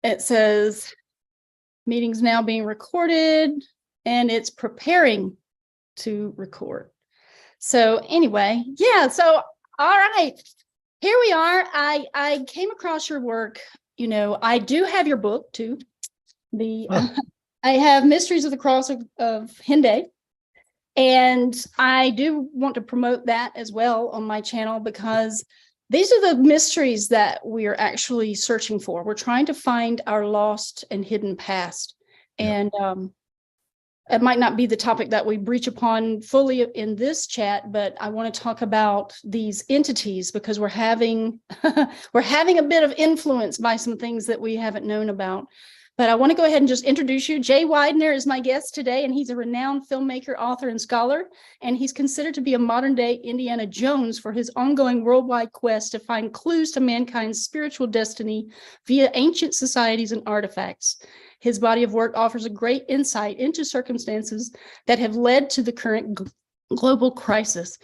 It says meetings now being recorded, and it's preparing to record. So anyway, yeah. So all right, here we are. I came across your work. You know, I do have your book too. I have Mysteries of the Cross of Hinde. And I do want to promote that as well on my channel, because these are the mysteries that we are actually searching for. We're trying to find our lost and hidden past. And it might not be the topic that we breach upon fully in this chat, but I want to talk about these entities because we're having a bit of influence by some things that we haven't known about. But I want to go ahead and just introduce you. Jay Weidner is my guest today, and he's a renowned filmmaker, author, and scholar. And he's considered to be a modern-day Indiana Jones for his ongoing worldwide quest to find clues to mankind's spiritual destiny via ancient societies and artifacts. His body of work offers a great insight into circumstances that have led to the current global crisis.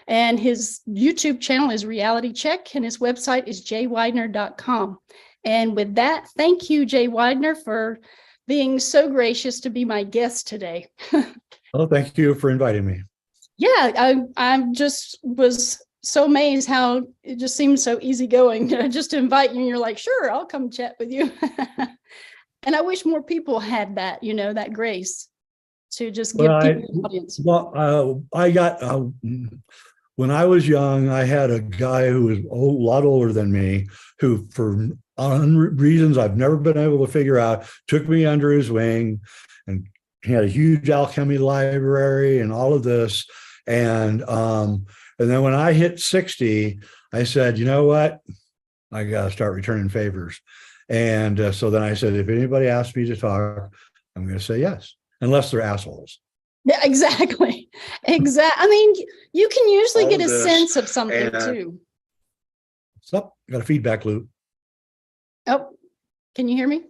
And his YouTube channel is Reality Check, and his website is jweidner.com. And with that, thank you, Jay Weidner, for being so gracious to be my guest today. Well, thank you for inviting me. Yeah, I just was so amazed how it just seemed so easygoing just to invite you. And you're like, sure, I'll come chat with you. And I wish more people had that, you know, that grace to just give people an audience. Well, I got, when I was young, I had a guy who was a lot older than me, who for reasons I've never been able to figure out, took me under his wing, and he had a huge alchemy library and all of this. And then when I hit 60, I said, you know what? I got to start returning favors. And so then I said, if anybody asks me to talk, I'm going to say yes, unless they're assholes. Yeah, exactly. I mean, you can usually get a sense of something too. Stop. Got a feedback loop. Oh, can you hear me?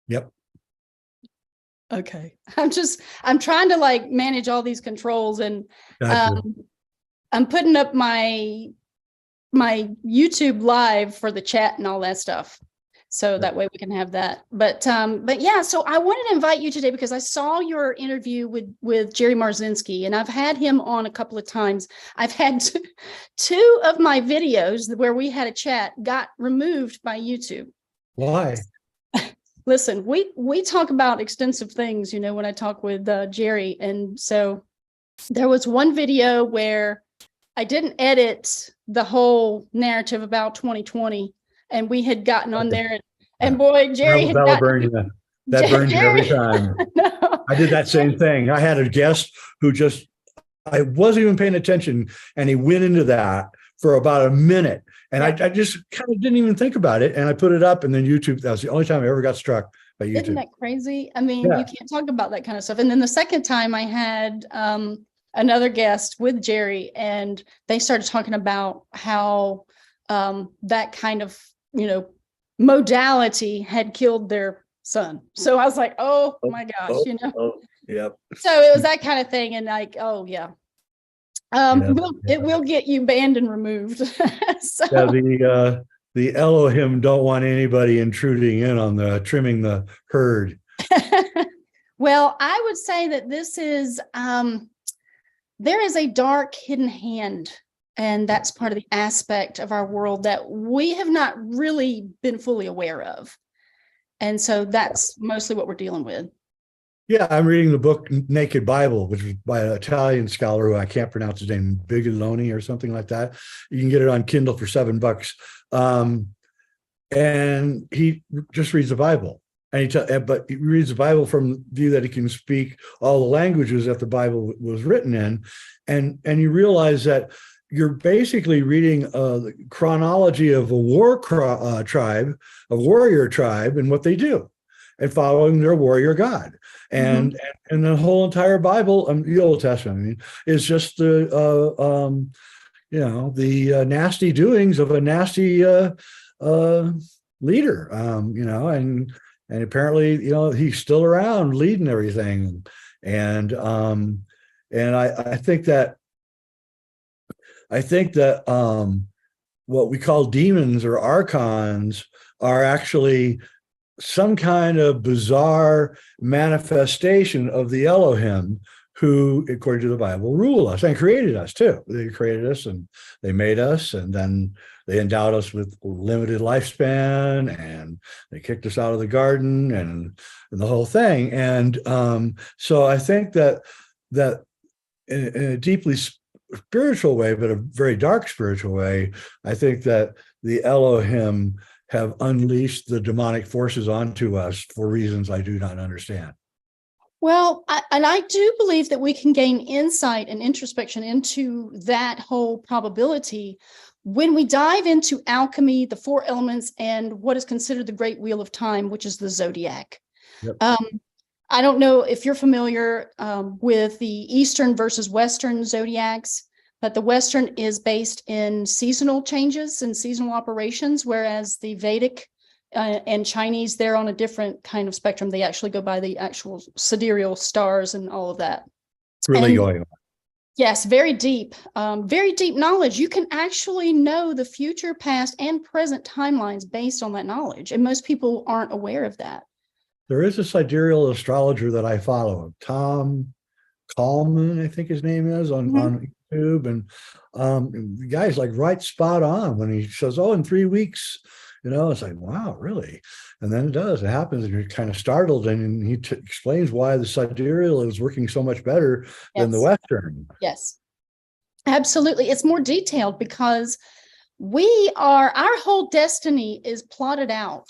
Yep. Okay. I'm trying to like manage all these controls, and Gotcha. I'm putting up my YouTube live for the chat and all that stuff. So that way we can have that. But yeah, so I wanted to invite you today because I saw your interview with Jerry Marzinski, and I've had him on a couple of times. I've had two of my videos where we had a chat got removed by YouTube. Why? Listen, we talk about extensive things, you know, when I talk with Jerry. And so there was one video where I didn't edit the whole narrative about 2020. And we had gotten on there, and boy, Jerry had gotten me. That burns you every time. No. I did that same thing. I had a guest who I wasn't even paying attention, and he went into that for about a minute. And I just kind of didn't even think about it. And I put it up, and then YouTube, that was the only time I ever got struck by YouTube. Isn't that crazy? I mean, you can't talk about that kind of stuff. And then the second time I had another guest with Jerry, and they started talking about how that kind of, you know, modality had killed their son. So I was like, oh my gosh, you know. Yep. So it was that kind of thing, and like, oh yeah. It will get you banned and removed. So the Elohim don't want anybody intruding in on trimming the herd. Well, I would say that this is there is a dark hidden hand. And that's part of the aspect of our world that we have not really been fully aware of. And so that's mostly what we're dealing with. Yeah, I'm reading the book Naked Bible, which is by an Italian scholar who I can't pronounce his name, Bigaloni or something like that. You can get it on Kindle for $7. And he just reads the Bible. But he reads the Bible from the view that he can speak all the languages that the Bible was written in. And you realize that you're basically reading the chronology of a warrior tribe, and what they do, and following their warrior god. And and the whole entire Bible, the Old Testament, I mean, is just the nasty doings of a nasty leader. And apparently, he's still around leading everything. And I think that what we call demons or archons are actually some kind of bizarre manifestation of the Elohim, who, according to the Bible, rule us and created us too. They created us and they made us, and then they endowed us with limited lifespan, and they kicked us out of the garden, and the whole thing. And so I think that in a deeply spiritual way, but a very dark spiritual way, I think that the Elohim have unleashed the demonic forces onto us for reasons I do not understand. Well, I do believe that we can gain insight and introspection into that whole probability when we dive into alchemy, the four elements, and what is considered the great wheel of time, which is the zodiac. Yep. I don't know if you're familiar with the Eastern versus Western zodiacs, but the Western is based in seasonal changes and seasonal operations, whereas the Vedic and Chinese, they're on a different kind of spectrum. They actually go by the actual sidereal stars and all of that. It's really going on. Yes, very deep knowledge. You can actually know the future, past, and present timelines based on that knowledge. And most people aren't aware of that. There is a sidereal astrologer that I follow, Tom Coleman, I think his name is, on YouTube. And the guy's like right spot on when he says, oh, in 3 weeks, it's like, wow, really? And then it happens, and you're kind of startled, and he explains why the sidereal is working so much better than the Western. Yes, absolutely. It's more detailed because our whole destiny is plotted out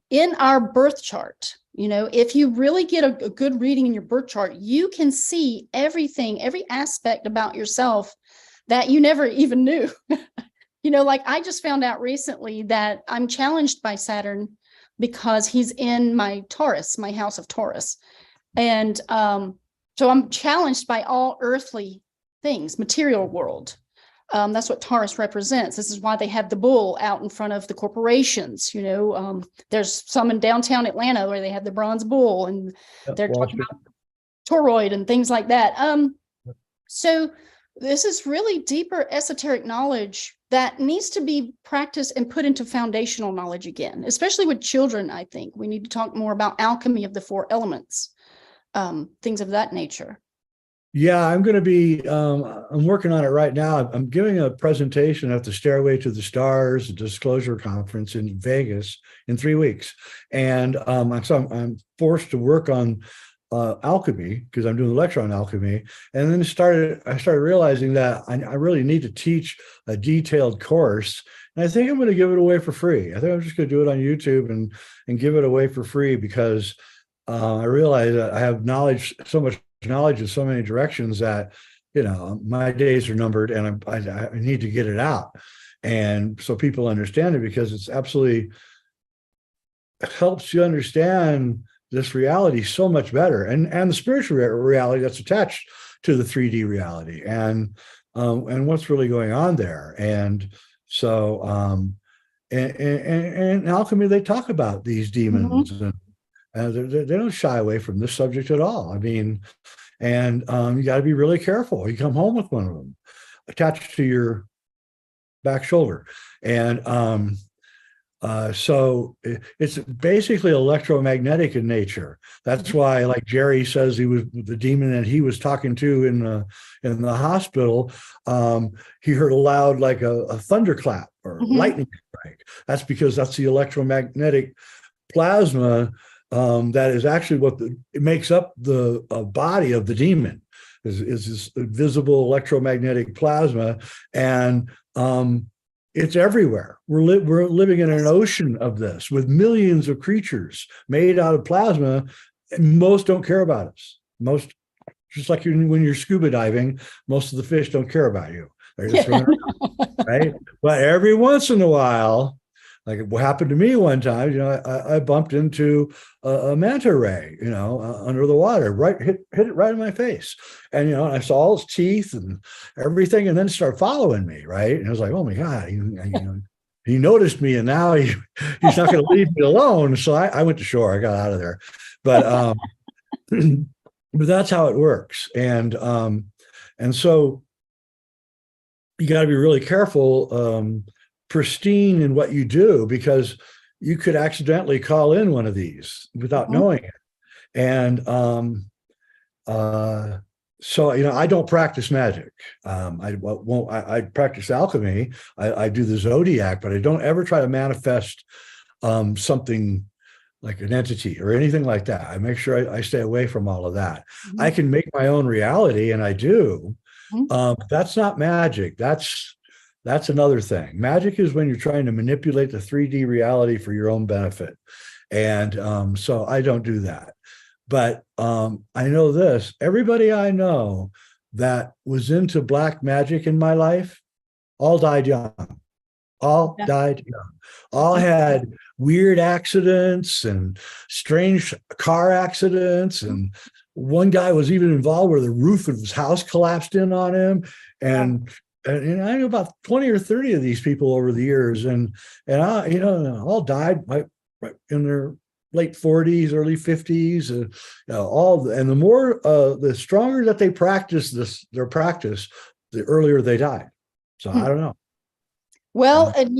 in our birth chart. If you really get a good reading in your birth chart, you can see everything, every aspect about yourself that you never even knew. Like I just found out recently that I'm challenged by Saturn because he's in my Taurus, my house of Taurus. And so I'm challenged by all earthly things, material world. That's what Taurus represents. This is why they have the bull out in front of the corporations. There's some in downtown Atlanta where they have the bronze bull, and they're talking about toroid and things like that. So this is really deeper esoteric knowledge that needs to be practiced and put into foundational knowledge again, especially with children. I think we need to talk more about alchemy of the four elements, things of that nature. Yeah, I'm going to be, I'm working on it right now. I'm giving a presentation at the Stairway to the Stars Disclosure Conference in Vegas in 3 weeks. And I'm forced to work on alchemy because I'm doing a lecture on alchemy. And then I started realizing that I really need to teach a detailed course. And I think I'm going to give it away for free. I think I'm just going to do it on YouTube and give it away for free because I realize that I have so much knowledge in so many directions that, my days are numbered, and I need to get it out. And so people understand it, because it's absolutely helps you understand this reality so much better, and the spiritual reality that's attached to the 3D reality, and what's really going on there. And so and alchemy, they talk about these demons, and they don't shy away from this subject at all. I mean, and you got to be really careful. You come home with one of them attached to your back shoulder, and so it's basically electromagnetic in nature. That's why, like Jerry says, he was the demon that he was talking to in the hospital. He heard a loud, like a thunderclap or lightning strike. That's because that's the electromagnetic plasma that is actually it makes up the body of the demon. Is this visible electromagnetic plasma, and it's everywhere. We're living in an ocean of this with millions of creatures made out of plasma, and most don't care about us. Most, just like when you're scuba diving, most of the fish don't care about you. They're just swimming around, right? But every once in a while, like what happened to me one time, I bumped into a manta ray, under the water, hit it right in my face. And, I saw all his teeth and everything, and then it started following me, right? And I was like, oh my God, he noticed me, and now he's not going to leave me alone. So I went to shore. I got out of there. But but that's how it works. And so you got to be really careful, pristine in what you do, because you could accidentally call in one of these without knowing it. And so, I don't practice magic. I practice alchemy. I do the zodiac, but I don't ever try to manifest something like an entity or anything like that. I make sure I stay away from all of that. I can make my own reality, and I do. That's not magic. That's another thing. Magic is when you're trying to manipulate the 3D reality for your own benefit. And so I don't do that. But I know this, everybody I know that was into black magic in my life all died young. All died young. All had weird accidents and strange car accidents. And one guy was even involved where the roof of his house collapsed in on him. And I know about 20 or 30 of these people over the years. And I, all died right in their late 40s, early 50s, and the stronger that they practice their practice, the earlier they die. So I don't know. Well, and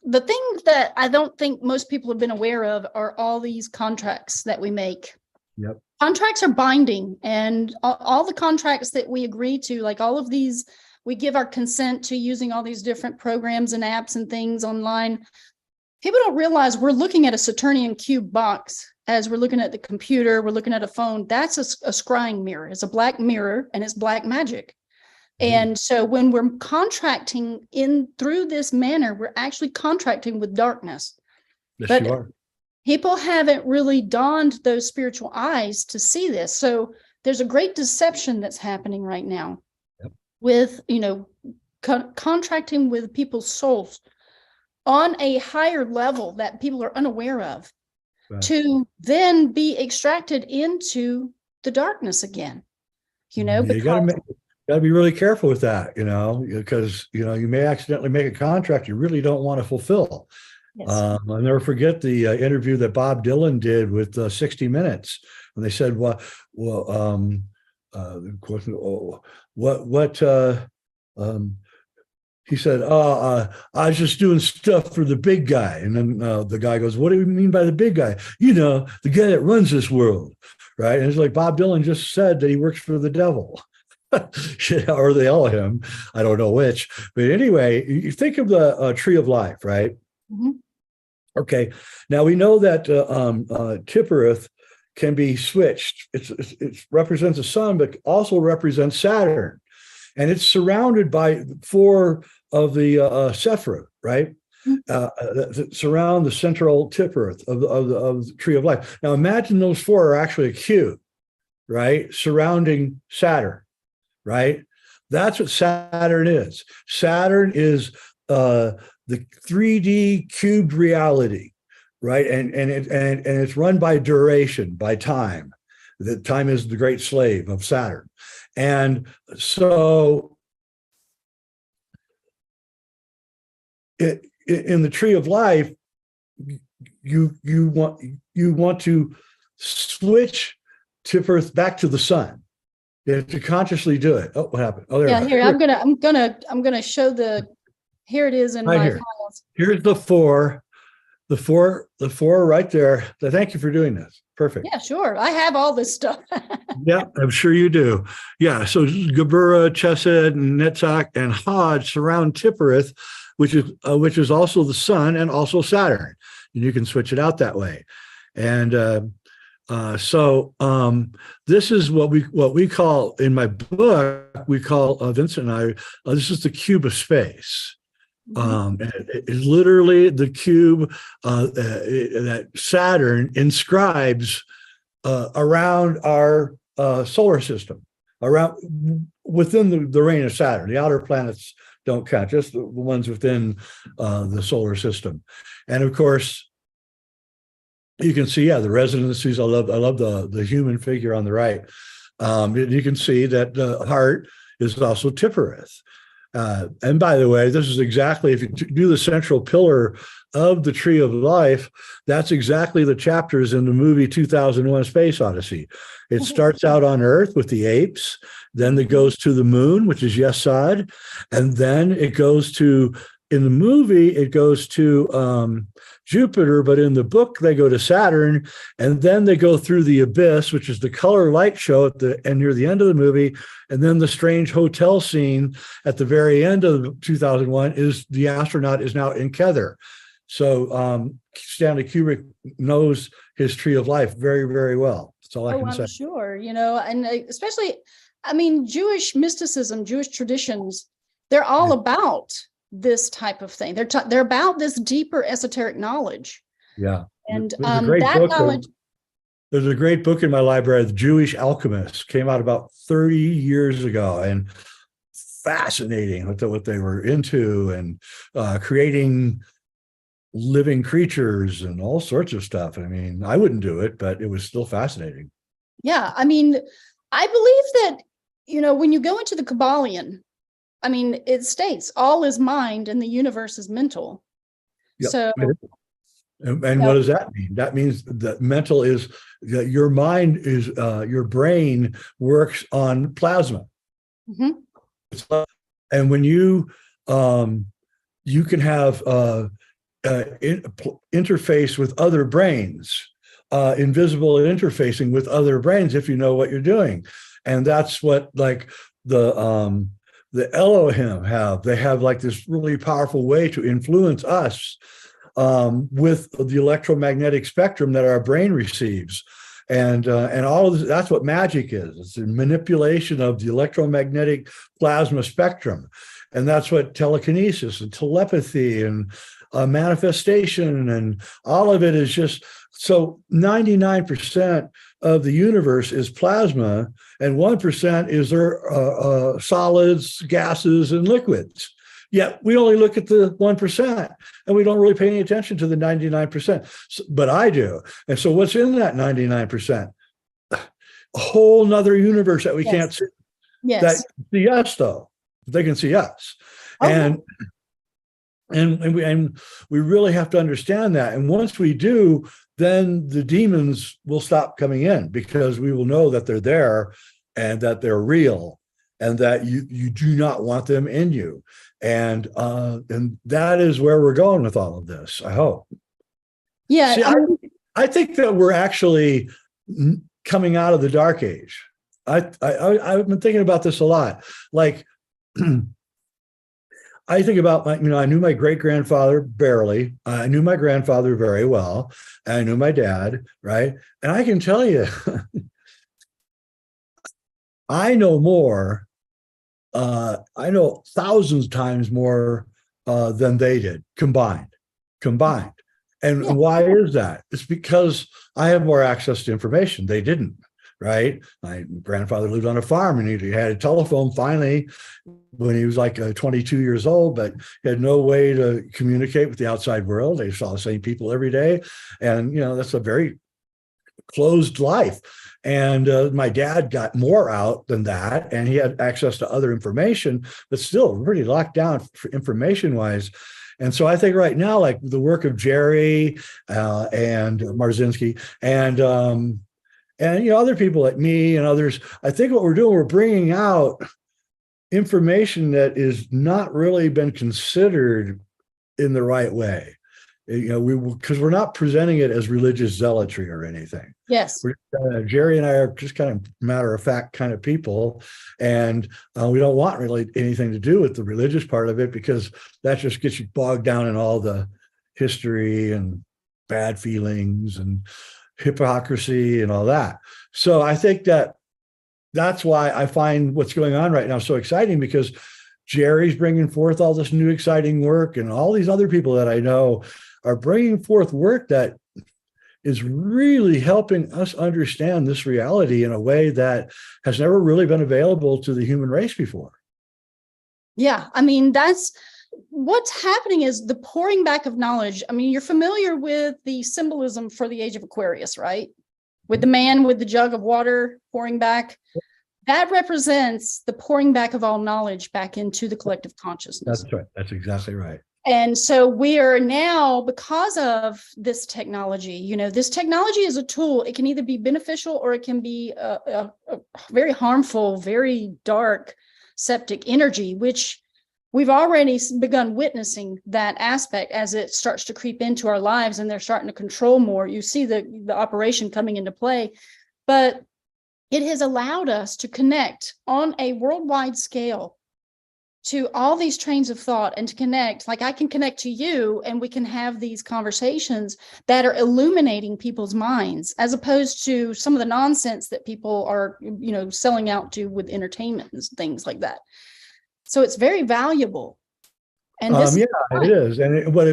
the thing that I don't think most people have been aware of are all these contracts that we make. Yep. Contracts are binding, and all the contracts that we agree to, like all of these, we give our consent to using all these different programs and apps and things online. People don't realize we're looking at a Saturnian cube box as we're looking at the computer, we're looking at a phone. That's a scrying mirror. It's a black mirror, and it's black magic. And so when we're contracting in through this manner, we're actually contracting with darkness. Yes, but you are. People haven't really donned those spiritual eyes to see this. So there's a great deception that's happening right now with, contracting with people's souls on a higher level that people are unaware of, to then be extracted into the darkness again. You got to be really careful with that, because you may accidentally make a contract you really don't want to fulfill. Yes. I'll never forget the interview that Bob Dylan did with 60 Minutes, when they said, he said, I was just doing stuff for the big guy. And then the guy goes, what do you mean by the big guy? The guy that runs this world, right? And it's like Bob Dylan just said that he works for the devil. Or they all him. I don't know which. But anyway, you think of the tree of life, right? Okay. Now we know that Tippereth can be switched. It represents the sun, but also represents Saturn. And it's surrounded by 4 of the Sephirah, right? That surround the central Tippereth of the tree of life. Now imagine those 4 are actually a cube, right? Surrounding Saturn, right? That's what Saturn is. Saturn is the 3D cubed reality, right? And it's run by duration, by time. That time is the great slave of Saturn. And so in the tree of life, you want to switch Tippereth back to the sun. You have to consciously do it. Oh, what happened? Oh, there. Yeah, here I'm gonna show the. Here it is in my files. Here's the 4. The four right there. Thank you for doing this. Perfect. Yeah, sure. I have all this stuff. Yeah, I'm sure you do. Yeah. So Geburah, Chesed, Netzach, and Hod surround Tippereth, which is also the sun and also Saturn. And you can switch it out that way. And so this is what we call, in my book, we call, Vincent and I, this is the cube of space. It is literally the cube that Saturn inscribes around our solar system, around within the reign of Saturn. The outer planets don't count, just the ones within the solar system. And of course, you can see, the residencies. I love the human figure on the right. You can see that the heart is also Tippereth. And by the way, this is exactly, if you do the central pillar of the Tree of Life, that's exactly the chapters in the movie 2001: Space Odyssey. It starts out on Earth with the apes, then it goes to the moon, which is Yesod, and then it goes to in the movie, it goes to Jupiter, but in the book, they go to Saturn, and then they go through the abyss, which is the color light show at the and near the end of the movie. And then the strange hotel scene at the very end of 2001 is the astronaut is now in Kether. So Stanley Kubrick knows his tree of life very, very well. That's all I can say. I'm sure, and especially, I mean, Jewish mysticism, Jewish traditions, they're all about this type of thing. They're about this deeper esoteric knowledge. Yeah. And that knowledge. There's a great book in my library, The Jewish Alchemist, came out about 30 years ago, and fascinating what they were into, and creating living creatures and all sorts of stuff. I mean, I wouldn't do it, but it was still fascinating. Yeah. I mean, I believe that, when you go into the Kabbalion, I mean, it states all is mind and the universe is mental. Yep. So, and what does that mean? That means that mental is that your mind is, your brain works on plasma. Mm-hmm. And when you can have interface with other brains, invisible interfacing with other brains if you know what you're doing. And that's what like the Elohim have. They have like this really powerful way to influence us with the electromagnetic spectrum that our brain receives. And all of this, that's what magic is. It's a manipulation of the electromagnetic plasma spectrum. And that's what telekinesis and telepathy and manifestation and all of it is just. So 99% of the universe is plasma, and 1% is their solids, gases, and liquids. Yet we only look at the 1%, and we don't really pay any attention to the 99%. But I do. And so what's in that 99%? A whole nother universe that we can't see. Yes. That see us, though. They can see us. Okay. And we really have to understand that. And once we do, then the demons will stop coming in, because we will know that they're there and that they're real and that you do not want them in you. And that is where we're going with all of this, I hope. Yeah. See, I think that we're actually coming out of the dark age. I've been thinking about this a lot. Like, I think about I knew my great-grandfather barely. I knew my grandfather very well. And I knew my dad, right? And I can tell you, I know more. I know thousands times more than they did combined. And why is that? It's because I have more access to information. They didn't. Right. My grandfather lived on a farm, and he had a telephone finally when he was like 22 years old, but he had no way to communicate with the outside world. They saw the same people every day. And, that's a very closed life. And my dad got more out than that, and he had access to other information, but still really locked down for information wise. And so I think right now, like the work of Jerry and Marzinski and other people like me and others, I think what we're doing, we're bringing out information that is not really been considered in the right way. Because we're not presenting it as religious zealotry or anything. Yes. Jerry and I are just kind of matter of fact kind of people. And we don't want really anything to do with the religious part of it, because that just gets you bogged down in all the history and bad feelings and hypocrisy and all that. So I think that's why I find what's going on right now so exciting, because Jerry's bringing forth all this new exciting work, and all these other people that I know are bringing forth work that is really helping us understand this reality in a way that has never really been available to the human race before. Yeah, I mean, that's what's happening, is the pouring back of knowledge. I mean, you're familiar with the symbolism for the age of Aquarius, right? With the man with the jug of water pouring back. That represents the pouring back of all knowledge back into the collective consciousness. That's right. That's exactly right. And so we are now, because of this technology, this technology is a tool. It can either be beneficial or it can be a very harmful, very dark septic energy, which we've already begun witnessing that aspect as it starts to creep into our lives and they're starting to control more. You see the operation coming into play, but it has allowed us to connect on a worldwide scale to all these trains of thought and to connect, like I can connect to you and we can have these conversations that are illuminating people's minds, as opposed to some of the nonsense that people are, selling out to with entertainment and things like that. So it's very valuable. And this it is. And what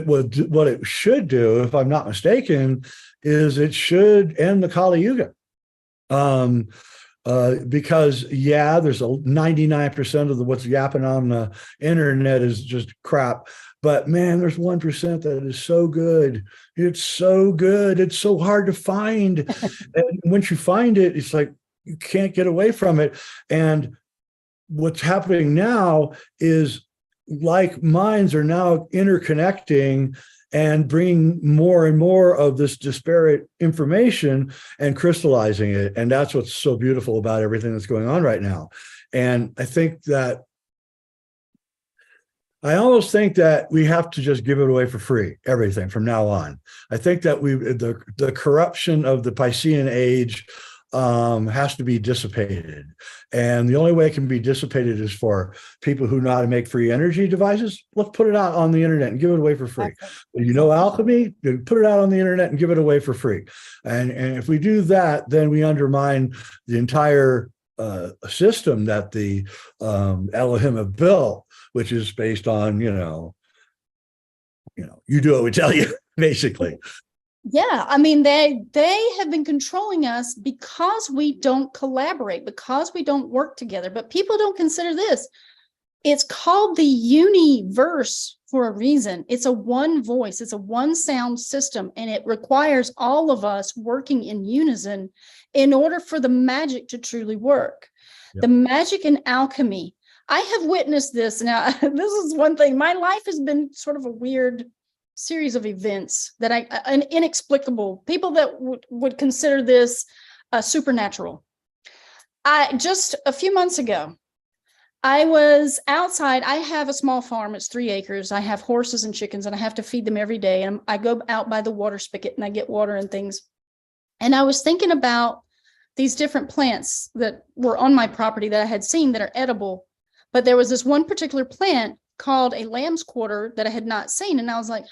it should do, if I'm not mistaken, is it should end the Kali Yuga. Because there's a 99% of what's yapping on the internet is just crap. But man, there's 1% that is so good. It's so good. It's so hard to find. And once you find it, it's like you can't get away from it. And what's happening now is like minds are now interconnecting and bringing more and more of this disparate information and crystallizing it. And that's what's so beautiful about everything that's going on right now. And I almost think that we have to just give it away for free, everything from now on. I think that the corruption of the Piscean age has to be dissipated. And the only way it can be dissipated is for people who know how to make free energy devices. Let's put it out on the internet and give it away for free. Alchemy, put it out on the internet and give it away for free. And if we do that, then we undermine the entire system that the Elohim have built, which is based on, you do what we tell you, basically. Yeah, I mean, they have been controlling us because we don't collaborate, because we don't work together. But people don't consider this. It's called the universe for a reason. It's a one voice. It's a one sound system, and it requires all of us working in unison in order for the magic to truly work. Yep. The magic in alchemy. I have witnessed this. Now, this is one thing. My life has been sort of a weird series of events that inexplicable. People that would consider this supernatural. Just a few months ago, I was outside. I have a small farm. It's 3 acres. I have horses and chickens, and I have to feed them every day. And I go out by the water spigot and I get water and things. And I was thinking about these different plants that were on my property that I had seen that are edible. But there was this one particular plant called a lamb's quarter that I had not seen. And I was like,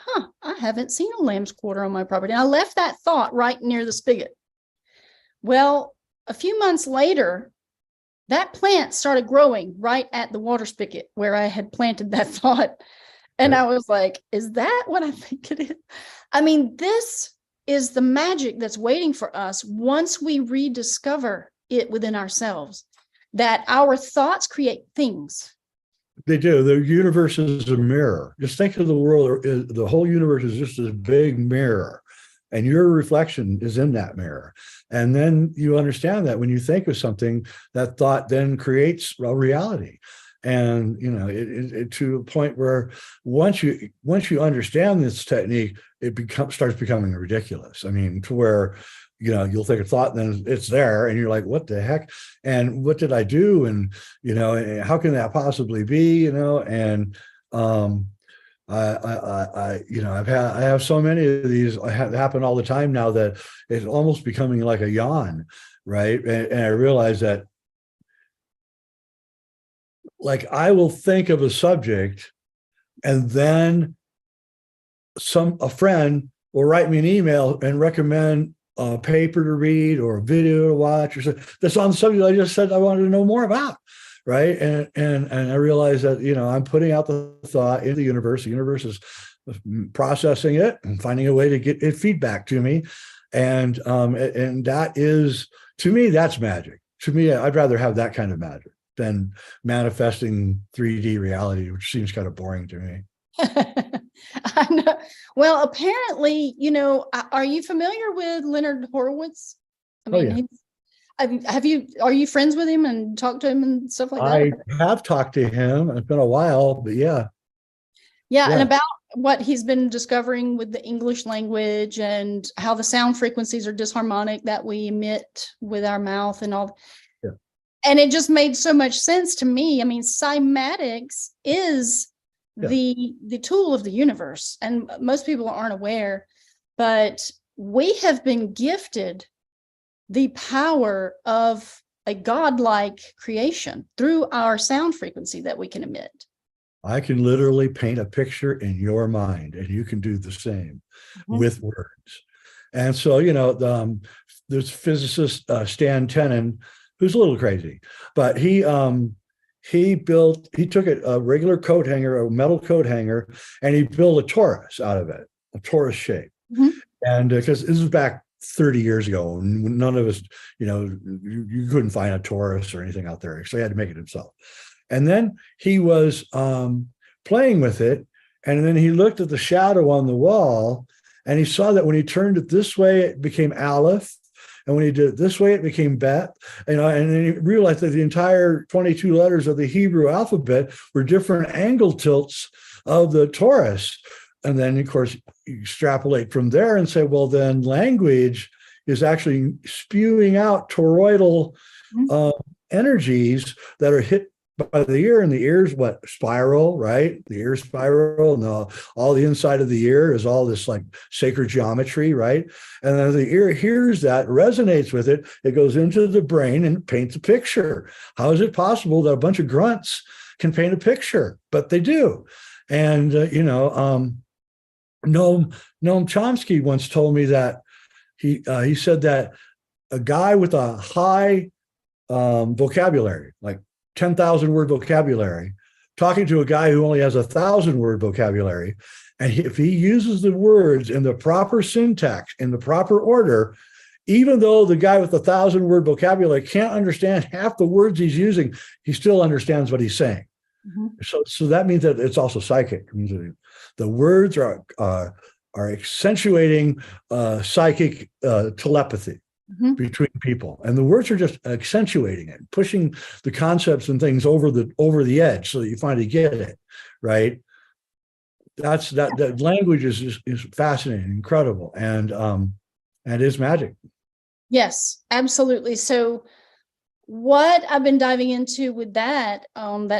I haven't seen a lamb's quarter on my property. And I left that thought right near the spigot. Well, a few months later, that plant started growing right at the water spigot where I had planted that thought. And I was like, is that what I think it is? I mean, this is the magic that's waiting for us once we rediscover it within ourselves, that our thoughts create things. They do. The universe is a mirror. Just think of the world. The whole universe is just a big mirror, and your reflection is in that mirror. And then you understand that when you think of something, that thought then creates a reality. And it to a point where once you understand this technique, it starts becoming ridiculous. I mean, to where you'll think a thought, and then it's there, and you're like, what the heck? And what did I do? And, how can that possibly be? And I have so many of these happen all the time now that it's almost becoming like a yawn, right? And I realize that, like, I will think of a subject, and then a friend will write me an email and recommend a paper to read or a video to watch or something that's on the subject I just said I wanted to know more about, right? And I realize that I'm putting out the thought into the universe. The universe is processing it and finding a way to get it feedback to me, and that is, to me, that's magic. To me, I'd rather have that kind of magic than manifesting 3D reality, which seems kind of boring to me. I know. Well, apparently, are you familiar with Leonard Horowitz? I mean, are you friends with him and talked to him and stuff like that? I have talked to him. It's been a while, but yeah. And about what he's been discovering with the English language and how the sound frequencies are disharmonic that we emit with our mouth and all. Yeah. And it just made so much sense to me. I mean, cymatics is Yeah. the tool of the universe. And most people aren't aware, but we have been gifted the power of a godlike creation through our sound frequency that we can emit. I can literally paint a picture in your mind, and you can do the same with words. And so, there's physicist Stan Tenen, who's a little crazy, but he took a regular coat hanger, a metal coat hanger, and he built a Taurus out of it, a Taurus shape. And because this was back 30 years ago, and none of us, you couldn't find a Taurus or anything out there, so he had to make it himself. And then he was playing with it, and then he looked at the shadow on the wall, and he saw that when he turned it this way, it became Aleph, and when he did it this way, it became Bet. And then he realized that the entire 22 letters of the Hebrew alphabet were different angle tilts of the Taurus. And then, of course, you extrapolate from there and say, well, then language is actually spewing out toroidal energies that are hit by the ear, and the ear's what? Spiral, right? The ear spiral, and all the inside of the ear is all this like sacred geometry, right? And then the ear hears that, resonates with it, it goes into the brain and paints a picture. How is it possible that a bunch of grunts can paint a picture? But they do. And, Noam Chomsky once told me that he said that a guy with a high vocabulary, like 10,000 word vocabulary, talking to a guy who only has 1,000 word vocabulary, and if he uses the words in the proper syntax, in the proper order, even though the guy with 1,000 word vocabulary can't understand half the words he's using, he still understands what he's saying. So that means that it's also psychic. It means the words are accentuating psychic telepathy between people, and the words are just accentuating it, pushing the concepts and things over the edge so that you finally get it, right? That language is fascinating, incredible, and is magic. Yes, absolutely. So what I've been diving into with that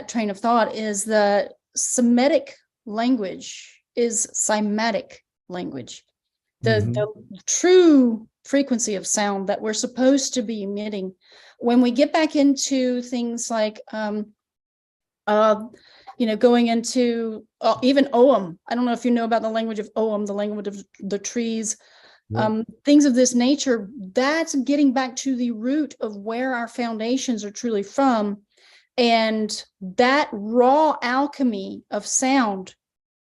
train of thought is the Semitic language is cymatic language. The true frequency of sound that we're supposed to be emitting. When we get back into things like, going into even Ogham. I don't know if you know about the language of Ogham, the language of the trees, things of this nature. That's getting back to the root of where our foundations are truly from. And that raw alchemy of sound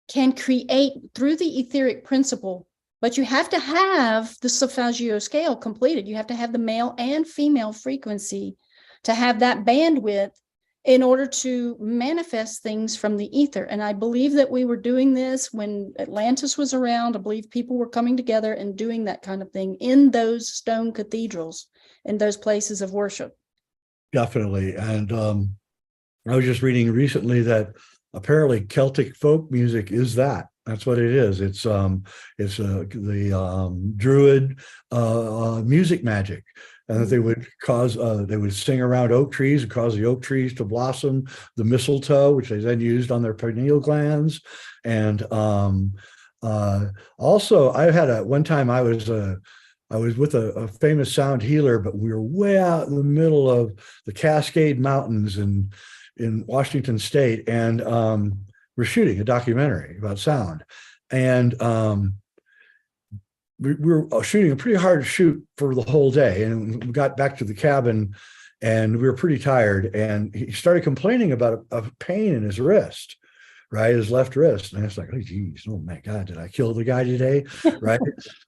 can create through the etheric principle. But you have to have the Solfeggio scale completed. You have to have the male and female frequency to have that bandwidth in order to manifest things from the ether. And I believe that we were doing this when Atlantis was around. I believe people were coming together and doing that kind of thing in those stone cathedrals, in those places of worship. Definitely. And I was just reading recently that apparently Celtic folk music is that. That's what it is. It's the Druid music magic, and that they would sing around oak trees and cause the oak trees to blossom, the mistletoe, which they then used on their pineal glands. And also, I had one time I was with a famous sound healer, but we were way out in the middle of the Cascade Mountains in Washington State, and we're shooting a documentary about sound, and we were shooting a pretty hard shoot for the whole day, and we got back to the cabin, and we were pretty tired, and he started complaining about a pain in his wrist, right, his left wrist, and I was like, oh geez, oh my God, did I kill the guy today, right?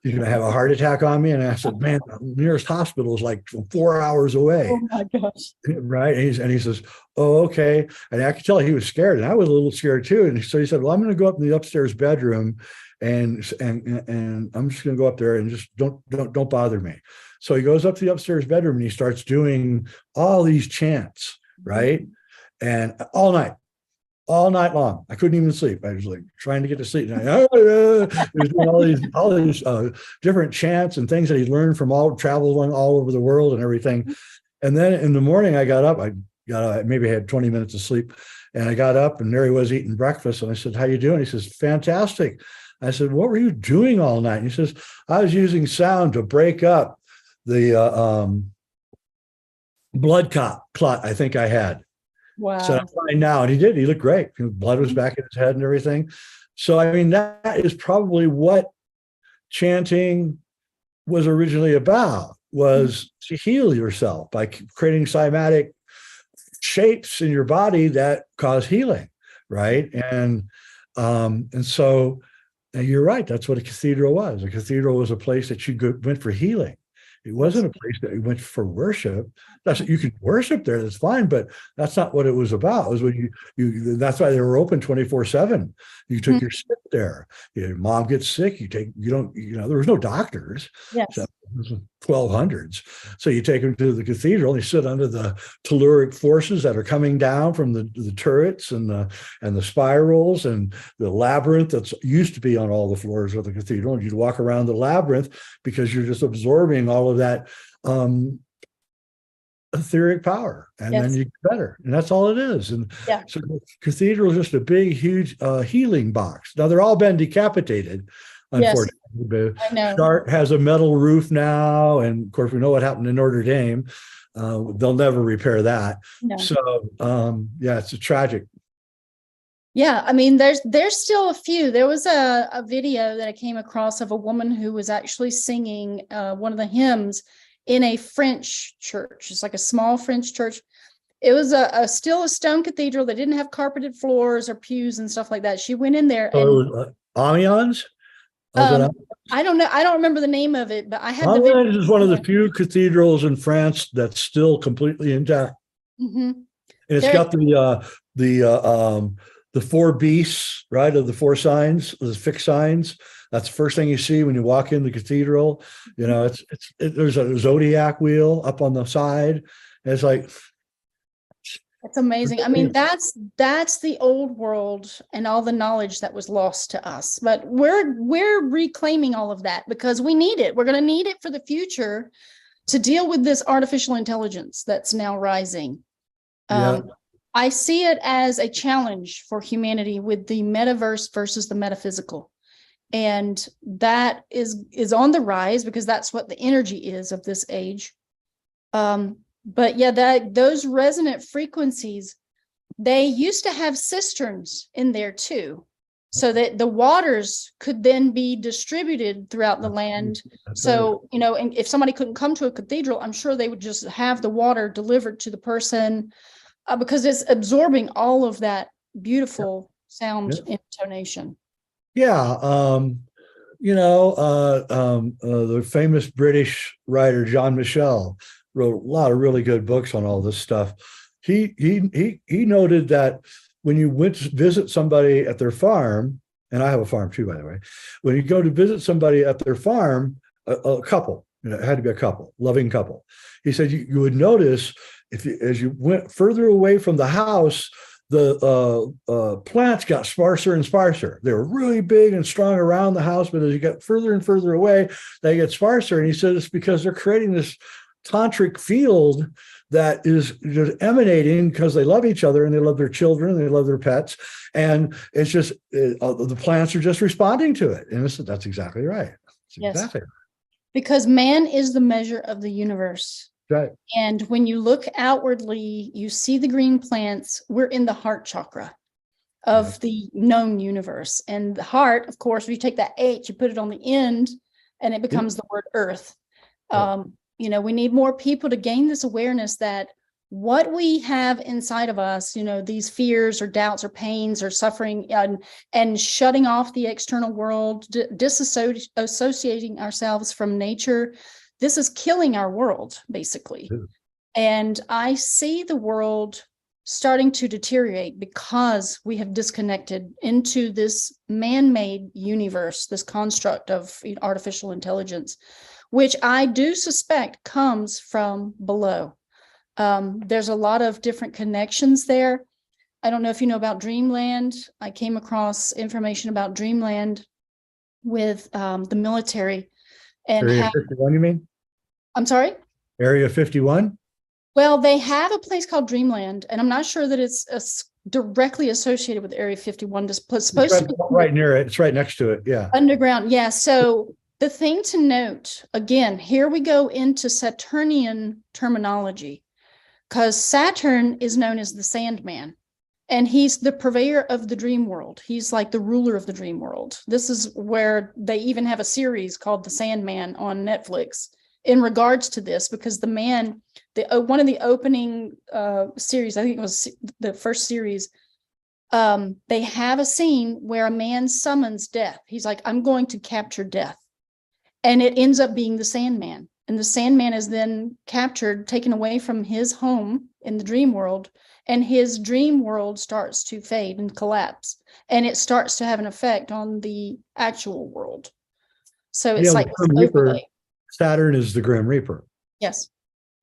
He's gonna have a heart attack on me. And I said, man, the nearest hospital is like 4 hours away. Oh my gosh. Right. And he says, oh, okay. And I could tell he was scared, and I was a little scared too. And so he said, well, I'm going to go up in the upstairs bedroom, and I'm just going to go up there and just don't bother me. So he goes up to the upstairs bedroom and he starts doing all these chants, right? And all night long, I couldn't even sleep. I was like trying to get to sleep. And he was doing all these different chants and things that he'd learned from traveling all over the world and everything. And then in the morning, I got up. I maybe had 20 minutes of sleep, And I got up and there he was eating breakfast. And I said, "How you doing?" He says, "Fantastic." I said, "What were you doing all night?" And he says, "I was using sound to break up the blood clot I think I had." So I'm Wow. fine now. And he did. He looked great. Blood was back in his head and everything. So, I mean, that is probably what chanting was originally about, was to heal yourself by creating cymatic shapes in your body that cause healing, right? And so you're right. That's what a cathedral was. A cathedral was a place that you went for healing. It wasn't a place that you went for worship. That's you can worship there. That's fine, but that's not what it was about. It was when you. That's why they were open 24/7. You took your sick there. Your mom gets sick. You don't. There was no doctors. Yes. So it was 1200s. So you take them to the cathedral. You sit under the telluric forces that are coming down from the turrets and the spirals and the labyrinth that used to be on all the floors of the cathedral. And you'd walk around the labyrinth because you're just absorbing all of that etheric power, and then you get better, and that's all it is. And so the cathedral is just a big, huge healing box. Now they're all been decapitated, unfortunately. I know. Chart has a metal roof now, and of course we know what happened in Notre Dame. They'll never repair that. No. So it's a tragic. Yeah, I mean, there's still a few. There was a video that I came across of a woman who was actually singing one of the hymns in a French church. It's like a small French church. It was still a stone cathedral. They didn't have carpeted floors or pews and stuff like that. She went in there. Amiens? I don't know. I don't remember the name of it, but I had Amiens is one of the few cathedrals in France that's still completely intact. Mm-hmm. And it's got the four beasts, right, of the four signs, the fixed signs. That's the first thing you see when you walk in the cathedral. There's a zodiac wheel up on the side. And it's like, it's amazing. I mean, that's the old world and all the knowledge that was lost to us. But we're reclaiming all of that because we need it. We're going to need it for the future to deal with this artificial intelligence that's now rising. I see it as a challenge for humanity with the metaverse versus the metaphysical. And that is on the rise because that's what the energy is of this age. But those resonant frequencies, they used to have cisterns in there too, so that the waters could then be distributed throughout the land. So, and if somebody couldn't come to a cathedral, I'm sure they would just have the water delivered to the person because it's absorbing all of that beautiful sound intonation. The famous British writer John Michel wrote a lot of really good books on all this stuff. He noted that when you went to visit somebody at their farm, and I have a farm too, by the way, when you go to visit somebody at their farm, a couple, it had to be a couple, loving couple. He said you would notice as you went further away from the house, the plants got sparser and sparser. They were really big and strong around the house, but as you get further and further away, they get sparser. And he said it's because they're creating this tantric field that is just emanating because they love each other and they love their children and they love their pets. And it's just the plants are just responding to it. And that's exactly right. Exactly right. Because man is the measure of the universe. Right. And when you look outwardly, you see the green plants. We're in the heart chakra of the known universe. And the heart, of course, if you take that H, you put it on the end, and it becomes the word earth. We need more people to gain this awareness that what we have inside of us, these fears or doubts or pains or suffering and shutting off the external world, disassociating ourselves from nature, this is killing our world, basically. And I see the world starting to deteriorate because we have disconnected into this man-made universe, this construct of artificial intelligence, which I do suspect comes from below. There's a lot of different connections there. I don't know if you know about Dreamland. I came across information about Dreamland with the military. And Area 51, you mean? I'm sorry? Area 51? Well, they have a place called Dreamland, and I'm not sure that it's directly associated with Area 51. It's It's supposed to be right near it. It's right next to it. Yeah. underground. Yeah. So the thing to note, again, here we go into Saturnian terminology, because Saturn is known as the Sandman, and he's the purveyor of the dream world. He's like the ruler of the dream world. This is where they even have a series called The Sandman on Netflix in regards to this, because the man, one of the opening series, I think it was the first series, they have a scene where a man summons death. He's like, I'm going to capture death. And it ends up being the Sandman. And the Sandman is then captured, taken away from his home in the dream world. And his dream world starts to fade and collapse. And it starts to have an effect on the actual world. So it's like overlay. Saturn is the Grim Reaper. Yes.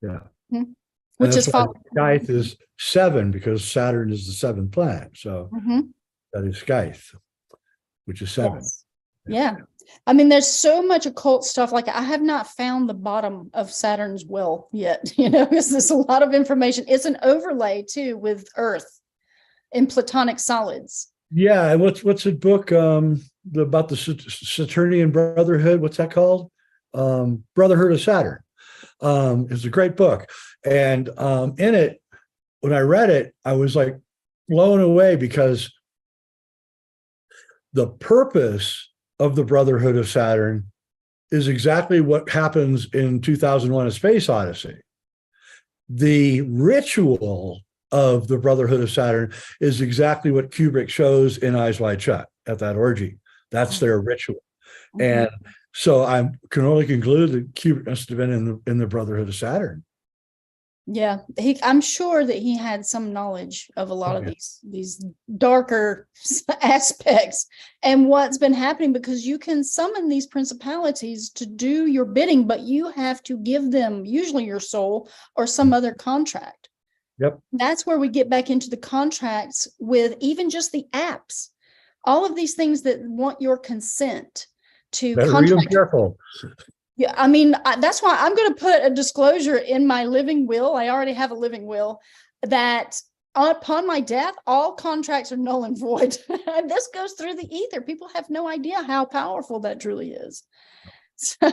Yeah. Mm-hmm. Which is followed. Scythe is 7 because Saturn is the 7th planet. So that is Scythe, which is 7. Yes. Yeah. I mean, there's so much occult stuff. Like, I have not found the bottom of Saturn's well yet, because there's a lot of information. It's an overlay too with Earth in platonic solids. Yeah. What's a book about the Saturnian Brotherhood? What's that called? Brotherhood of Saturn. It's a great book. And in it, when I read it, I was like blown away, because the purpose of the Brotherhood of Saturn is exactly what happens in 2001: A Space Odyssey. The ritual of the Brotherhood of Saturn is exactly what Kubrick shows in Eyes Wide Shut at that orgy. That's their ritual. And so I can only conclude that Kubrick must have been in the Brotherhood of Saturn. Yeah, I'm sure that he had some knowledge of a lot of these darker aspects and what's been happening, because you can summon these principalities to do your bidding, but you have to give them usually your soul or some other contract. Yep. That's where we get back into the contracts with even just the apps, all of these things that want your consent to Better read them careful. Yeah, I mean, that's why I'm going to put a disclosure in my living will. I already have a living will that upon my death, all contracts are null and void. And this goes through the ether. People have no idea how powerful that truly is. So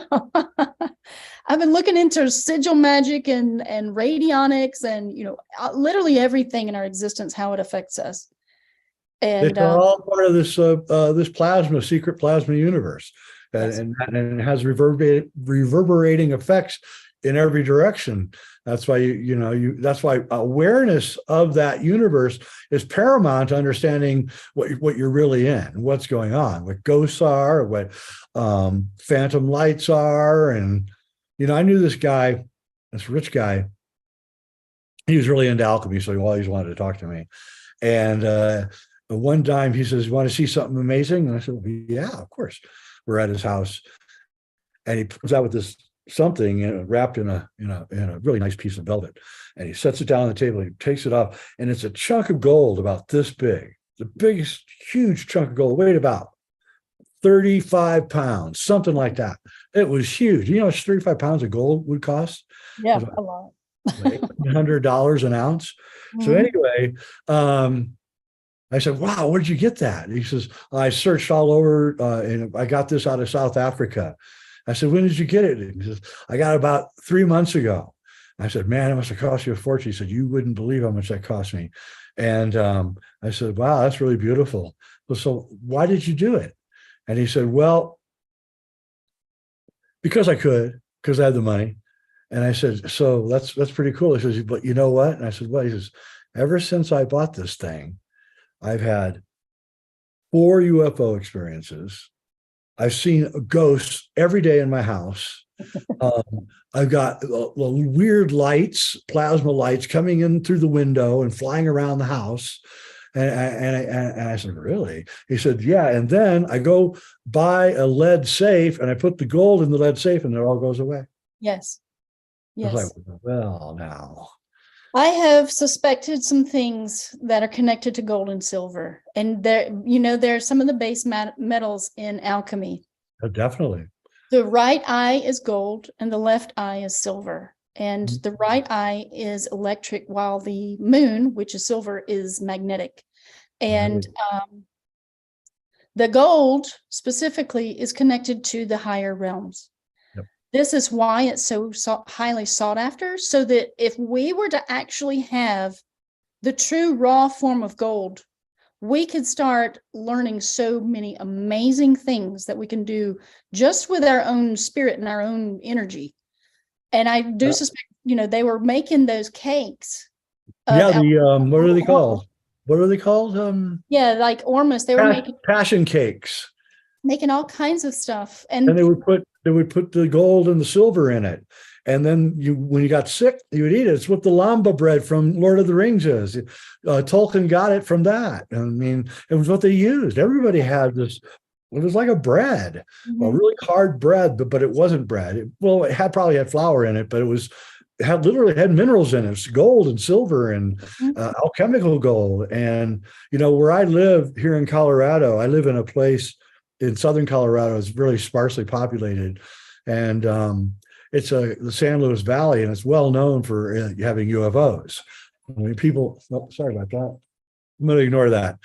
I've been looking into sigil magic and radionics and, literally everything in our existence, how it affects us. And it's all part of this secret plasma universe. And it has reverberating effects in every direction. That's why that's why awareness of that universe is paramount to understanding what you're really in, what's going on, what ghosts are, what phantom lights are. And I knew this guy, this rich guy. He was really into alchemy, so he always wanted to talk to me. And one time he says, "You want to see something amazing?" And I said, well, "Yeah, of course." We're at his house, and he comes out with this something wrapped in a really nice piece of velvet, and he sets it down on the table. He takes it off, and it's a chunk of gold about this big, the biggest, huge chunk of gold, weighed about 35 pounds, something like that. It was huge. You know how much 35 pounds of gold would cost? Yeah, a lot. $100 an ounce. So anyway, I said, "Wow, where'd you get that?" He says, "I searched all over and I got this out of South Africa." I said, "When did you get it?" He says, "I got it about 3 months ago." I said, "Man, it must have cost you a fortune." He said, "You wouldn't believe how much that cost me." And I said, "Wow, that's really beautiful. Well, so why did you do it?" And he said, "Well, because I could, because I had the money." And I said, "So that's pretty cool." He says, "But you know what?" And I said, "What?" He says, "Ever since I bought this thing, I've had 4 UFO experiences. I've seen ghosts every day in my house. I've got weird lights, plasma lights coming in through the window and flying around the house." And I said, "Really?" He said, "Yeah. And then I go buy a lead safe and I put the gold in the lead safe and it all goes away." Yes. I was like, well, now. I have suspected some things that are connected to gold and silver. And there are some of the base metals in alchemy. Definitely. The right eye is gold and the left eye is silver. And the right eye is electric, while the moon, which is silver, is magnetic. And the gold specifically is connected to the higher realms. Yep. This is why it's so highly sought after, so that if we were to actually have the true raw form of gold, we could start learning so many amazing things that we can do just with our own spirit and our own energy. And I do suspect, they were making those cakes. Yeah, what are they called? What are they called? Yeah, like Ormus. They were making passion cakes, making all kinds of stuff, and they would put the gold and the silver in it, and then when you got sick, you would eat it. It's what the lamba bread from Lord of the Rings is. Tolkien got it from that. I mean, it was what they used. Everybody had this. It was like a bread, a really hard bread, but it wasn't bread. It probably had flour in it, but it literally had minerals in it. It's gold and silver and alchemical gold. And, where I live here in Colorado, I live in a place in southern Colorado. It's really sparsely populated. And it's the San Luis Valley, and it's well known for having UFOs. I mean, sorry about that. I'm going to ignore that.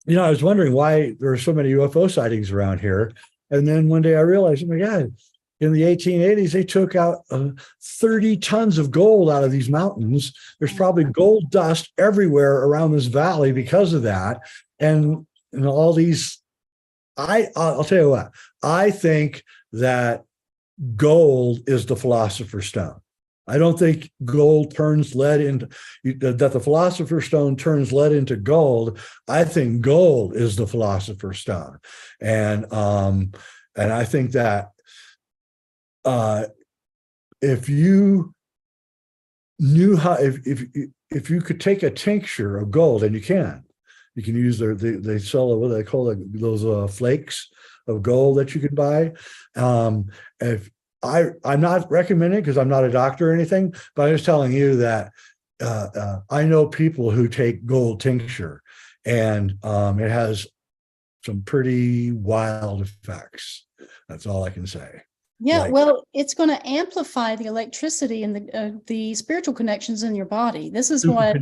I was wondering why there are so many UFO sightings around here. And then one day I realized, oh my God, in the 1880s, they took out 30 tons of gold out of these mountains. There's probably gold dust everywhere around this valley because of that. And all these, I'll tell you what, I think that gold is the philosopher's stone. I don't think gold turns lead into, that the philosopher's stone turns lead into gold. I think gold is the philosopher's stone. And I think that if you knew how, if you could take a tincture of gold, and you can use they sell what they call those flakes of gold that you can buy. I'm not recommending, because I'm not a doctor or anything, but I'm just telling you that I know people who take gold tincture, and it has some pretty wild effects. That's all I can say. Yeah, it's going to amplify the electricity and the spiritual connections in your body. This is what.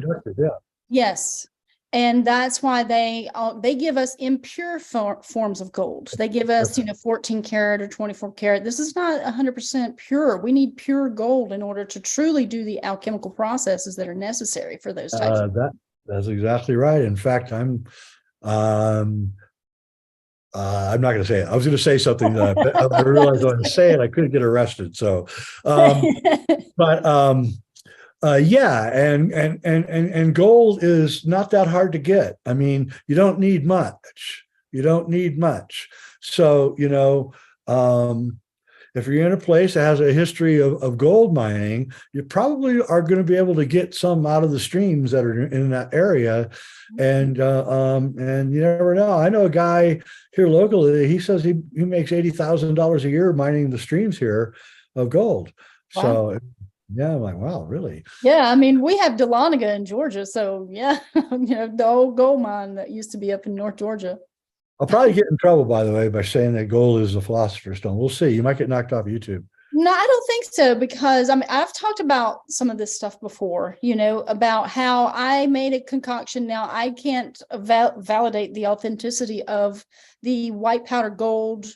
Yes. And that's why they give us impure forms of gold. They give us, 14 karat or 24 karat. This is not 100% pure. We need pure gold in order to truly do the alchemical processes that are necessary for those types. That's exactly right. In fact, I'm not going to say it. I was going to say something that I realized I was going to say it. I couldn't get arrested. So, yeah, and gold is not that hard to get. I mean, you don't need much. So, if you're in a place that has a history of gold mining, you probably are going to be able to get some out of the streams that are in that area. And you never know. I know a guy here locally. He says he makes $80,000 a year mining the streams here of gold. Wow. So. Yeah, I'm like, wow, really? Yeah, I mean, we have Dahlonega in Georgia, so yeah, the old gold mine that used to be up in North Georgia. I'll probably get in trouble, by the way, by saying that gold is the philosopher's stone. We'll see. You might get knocked off YouTube. No, I don't think so, because I've talked about some of this stuff before, about how I made a concoction. Now I can't validate the authenticity of the white powder gold.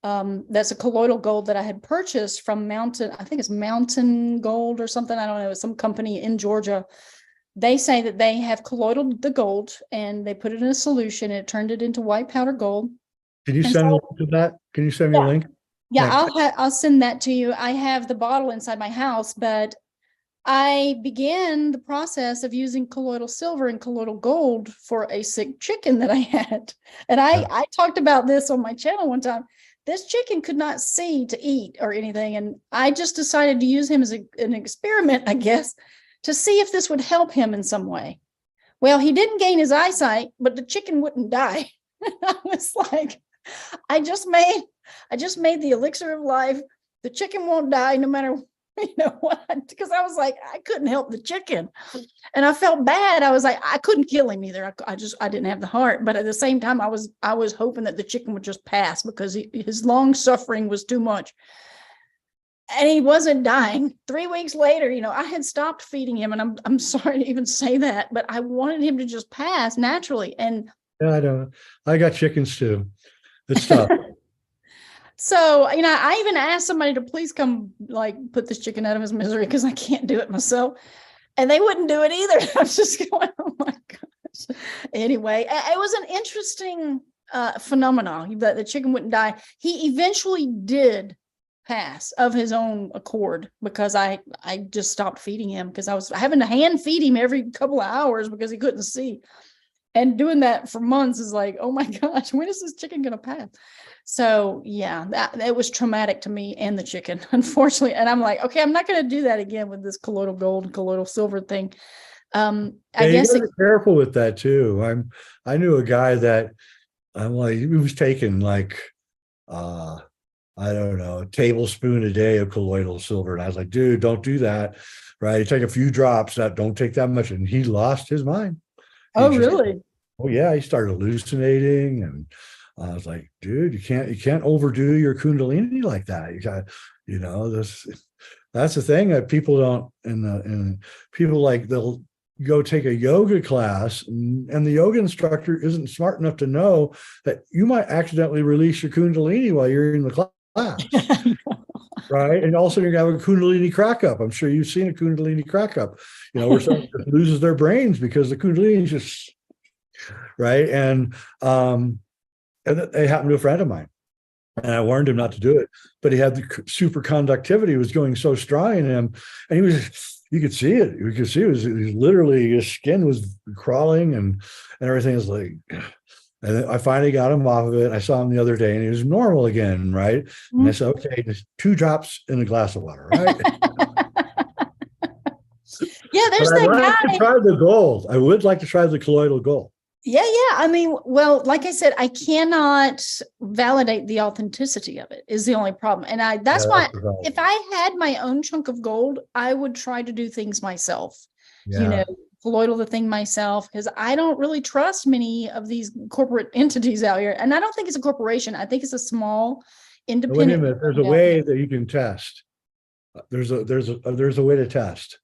That's a colloidal gold that I had purchased from I think it's Mountain Gold or something. I don't know. It's some company in Georgia. They say that they have colloidal the gold and they put it in a solution and it turned it into white powder gold. Can you send me a link to that? Can you send me a link? Yeah, I'll send that to you. I have the bottle inside my house, but I began the process of using colloidal silver and colloidal gold for a sick chicken that I had. And I talked about this on my channel one time. This chicken could not see to eat or anything. And I just decided to use him as an experiment, I guess, to see if this would help him in some way. Well, he didn't gain his eyesight, but the chicken wouldn't die. I was like, I just made the elixir of life. The chicken won't die no matter you know what? Because I was like, I couldn't help the chicken. And I felt bad. I was like, I couldn't kill him either. I didn't have the heart. But at the same time, I was hoping that the chicken would just pass because his long suffering was too much. And he wasn't dying. 3 weeks later, you know, I had stopped feeding him, and I'm sorry to even say that, but I wanted him to just pass naturally. And Yeah, I don't. I got chickens too. It's tough. so, you know, I even asked somebody to please come like put this chicken out of his misery because I can't do it myself. And they wouldn't do it either. I was just going, oh my gosh. Anyway, it was an interesting phenomenon that the chicken wouldn't die. He eventually did pass of his own accord because I just stopped feeding him because I was having to hand feed him every couple of hours because he couldn't see. And doing that for months is like, oh my gosh, when is this chicken going to pass? So yeah, that was traumatic to me and the chicken, unfortunately. And I'm like, okay, I'm not going to do that again with this colloidal gold and colloidal silver thing. I guess you gotta be careful with that too. I knew a guy that I'm like, he was taking like I don't know, a tablespoon a day of colloidal silver. And I was like, dude, don't do that. Right. You take a few drops, don't take that much. And he lost his mind. Really? Oh yeah. He started hallucinating. And I was like, dude, you can't overdo your Kundalini like that. You got, you know, that's the thing that people don't, and people like, they'll go take a yoga class and the yoga instructor isn't smart enough to know that you might accidentally release your Kundalini while you're in the class. Right. And also you're gonna have a Kundalini crack up. I'm sure you've seen a Kundalini crack up, you know, where someone just loses their brains because the Kundalini is just right. And it happened to a friend of mine. And I warned him not to do it, but he had the superconductivity was going so strong in him, and he was, you could see it. You could see it was literally, his skin was crawling and everything is like, and then I finally got him off of it. I saw him the other day and he was normal again. Right. And I said, okay, just 2 drops in a glass of water. Right. Yeah. There's that guy. Like to try the gold. I would like to try the colloidal gold. Yeah. I mean, well, like I said, I cannot validate the authenticity of it is the only problem. And that's why if I had my own chunk of gold, I would try to do things myself, you know, colloidal the thing myself, because I don't really trust many of these corporate entities out here. And I don't think it's a corporation. I think it's a small independent. Wait a minute. There's a way that you can test. There's a way to test.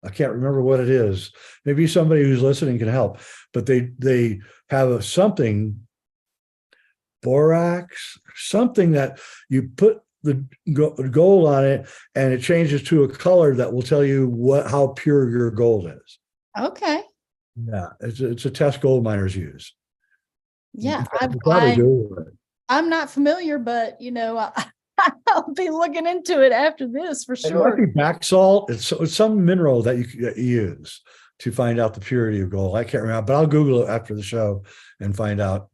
I can't remember what it is. Maybe somebody who's listening can help, but they have something, borax, something that you put the gold on it and it changes to a color that will tell you how pure your gold is. Okay. Yeah. It's a test gold miners use. Yeah. I'm not familiar, but you know, I'll be looking into it after this for sure. It might be back salt. It's some mineral that you use to find out the purity of gold. I can't remember, but I'll Google it after the show and find out.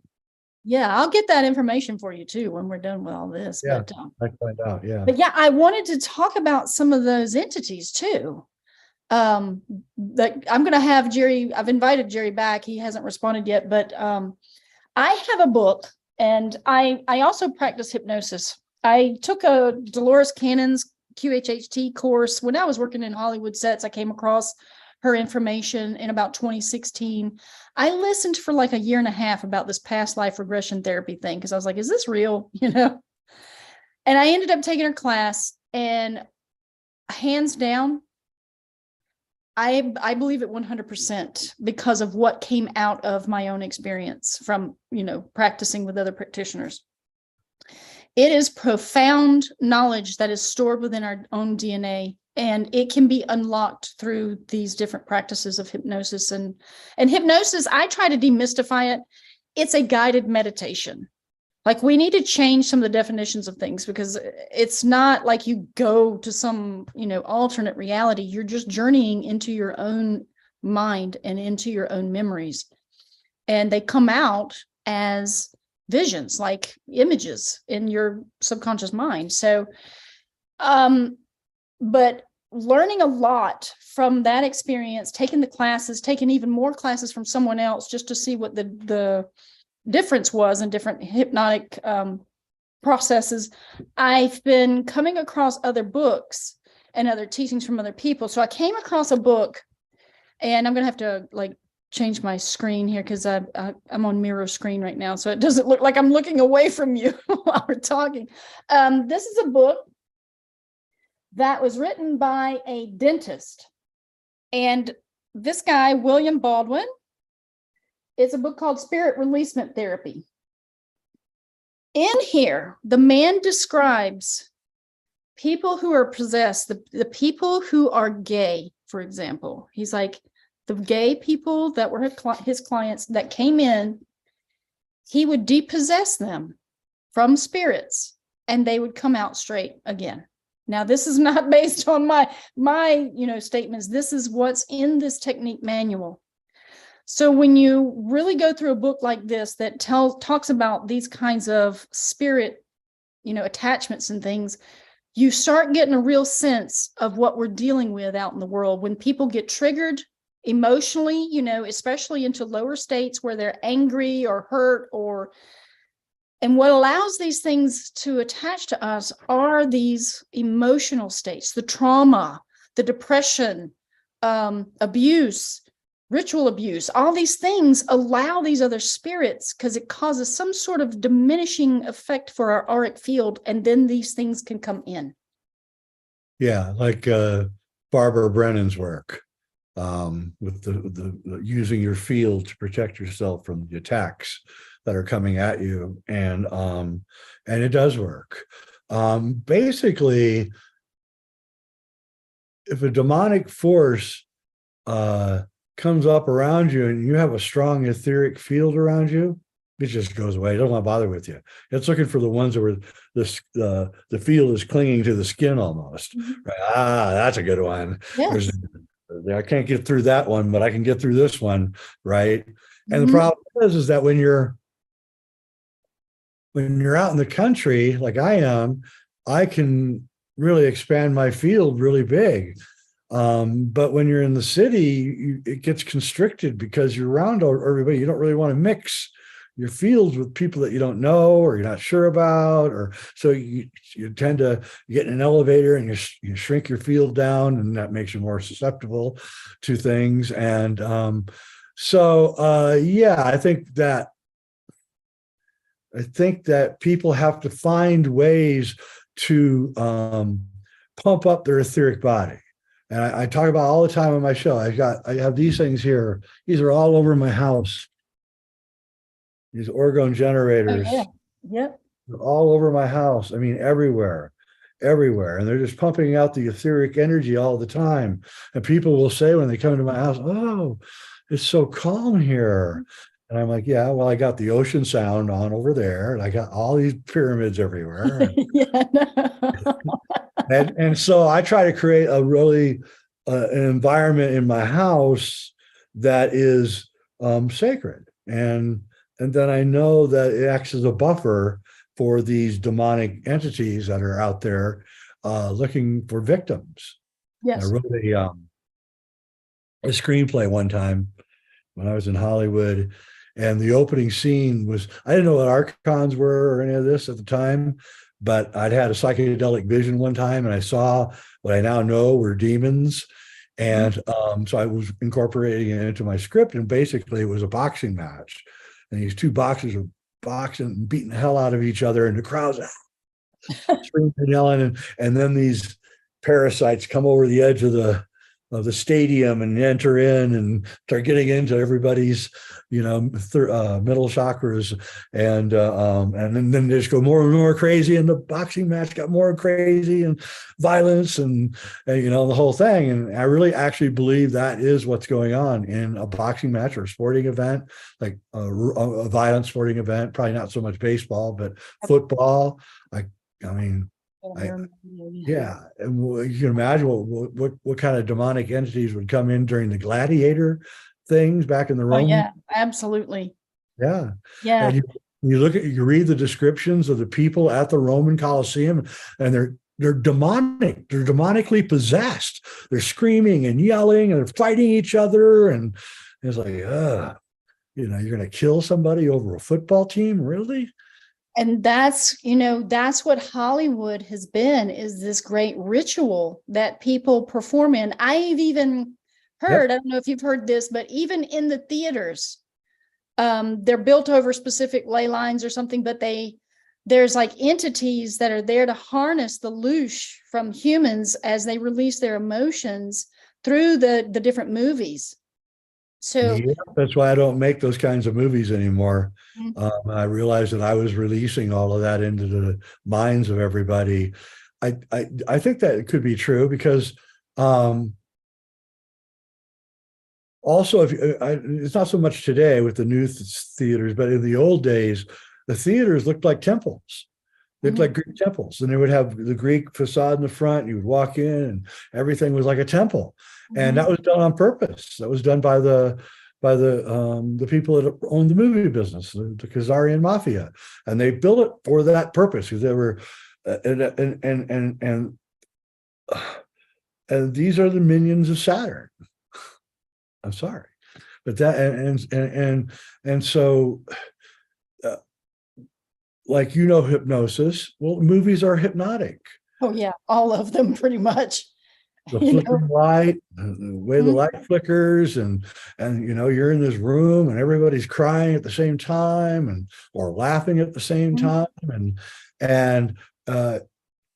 Yeah, I'll get that information for you too when we're done with all this. Yeah, but, I can find out. Yeah. But yeah, I wanted to talk about some of those entities too. That I'm going to have Jerry. I've invited Jerry back. He hasn't responded yet, but I have a book, and I also practice hypnosis. I took a Dolores Cannon's QHHT course when I was working in Hollywood sets. I came across her information in about 2016. I listened for like 1.5 years about this past life regression therapy thing because I was like, is this real? You know? And I ended up taking her class, and hands down, I believe it 100% because of what came out of my own experience from, you know, practicing with other practitioners. It is profound knowledge that is stored within our own DNA, and it can be unlocked through these different practices of hypnosis. And hypnosis, I try to demystify it. It's a guided meditation. Like, we need to change some of the definitions of things because it's not like you go to some, you know, alternate reality. You're just journeying into your own mind and into your own memories. And they come out as visions, like images in your subconscious mind. So, but learning a lot from that experience, taking the classes, taking even more classes from someone else just to see what the difference was in different hypnotic processes. I've been coming across other books and other teachings from other people. So I came across a book, and I'm going to have to like change my screen here because I'm on mirror screen right now. So it doesn't look like I'm looking away from you while we're talking. This is a book that was written by a dentist. And this guy, William Baldwin, it's a book called Spirit Releasement Therapy. In here, the man describes people who are possessed, the people who are gay, for example. He's like, the gay people that were his clients that came in, he would depossess them from spirits and they would come out straight again. Now, this is not based on my statements. This is what's in this technique manual. So when you really go through a book like this that talks about these kinds of spirit, attachments and things, you start getting a real sense of what we're dealing with out in the world. When people get triggered emotionally, especially into lower states where they're angry or hurt, and what allows these things to attach to us are these emotional states, the trauma, the depression, abuse, ritual abuse. All these things allow these other spirits because it causes some sort of diminishing effect for our auric field, and then these things can come in. Yeah, like Barbara Brennan's work with the using your field to protect yourself from the attacks that are coming at you, and it does work. Basically, if a demonic force comes up around you and you have a strong etheric field around you, it just goes away. It doesn't want to bother with you. It's looking for the ones that were the field is clinging to the skin almost. Mm-hmm. Right? That's a good one. Yes. I can't get through that one, but I can get through this one, right? And the problem is that when you're out in the country, like I am, I can really expand my field really big. But when you're in the city, it gets constricted because you're around everybody. You don't really want to mix your fields with people that you don't know or you're not sure about, or so you tend to get in an elevator and you shrink your field down, and that makes you more susceptible to things. And I think that people have to find ways to pump up their etheric body. And I talk about all the time on my show. I have these things here. These are all over my house. These orgone generators. Oh, yeah. Yep. They're all over my house. I mean, everywhere. And they're just pumping out the etheric energy all the time. And people will say when they come to my house, "Oh, it's so calm here." And I'm like, "Yeah, well, I got the ocean sound on over there, and I got all these pyramids everywhere." Yeah. And so I try to create a really an environment in my house that is sacred, and then I know that it acts as a buffer for these demonic entities that are out there looking for victims. Yes. I wrote a screenplay one time when I was in Hollywood, and the opening scene was, I didn't know what Archons were or any of this at the time, but I'd had a psychedelic vision one time, and I saw what I now know were demons. And so I was incorporating it into my script, and basically it was a boxing match. And these two boxers were boxing and beating the hell out of each other, and the crowd's screaming and yelling. And then these parasites come over the edge of the stadium and enter in and start getting into everybody's, middle chakras, and then they just go more and more crazy, and the boxing match got more crazy and violence and the whole thing. And I really actually believe that is what's going on in a boxing match or a sporting event, like a violent sporting event. Probably not so much baseball, but football. Yeah, and you can imagine what kind of demonic entities would come in during the gladiator things back in the Roman. Oh, yeah, absolutely. Yeah. Yeah. And you read the descriptions of the people at the Roman Colosseum, and they're demonic. They're demonically possessed. They're screaming and yelling, and they're fighting each other. And it's like, you're going to kill somebody over a football team, really? And that's, that's what Hollywood has been, is this great ritual that people perform in. I've even heard, I don't know if you've heard this, but even in the theaters, they're built over specific ley lines or something, but there's like entities that are there to harness the loosh from humans as they release their emotions through the different movies. So yeah, that's why I don't make those kinds of movies anymore. Mhm. I realized that I was releasing all of that into the minds of everybody. I think that it could be true because also, it's not so much today with the new theaters, but in the old days, the theaters looked like temples. Looked Mhm. like Greek temples, and they would have the Greek facade in the front. You would walk in, and everything was like a temple, and Mhm. that was done on purpose. That was done by the people that owned the movie business, the Khazarian mafia, and they built it for that purpose because they were, and these are the minions of Saturn. I'm sorry, but that and so. Like hypnosis. Well, movies are hypnotic. Oh yeah, all of them pretty much. The You know. flickering light, the way the Mhm. light flickers, and you're in this room and everybody's crying at the same time, and or laughing at the same Mhm. time, and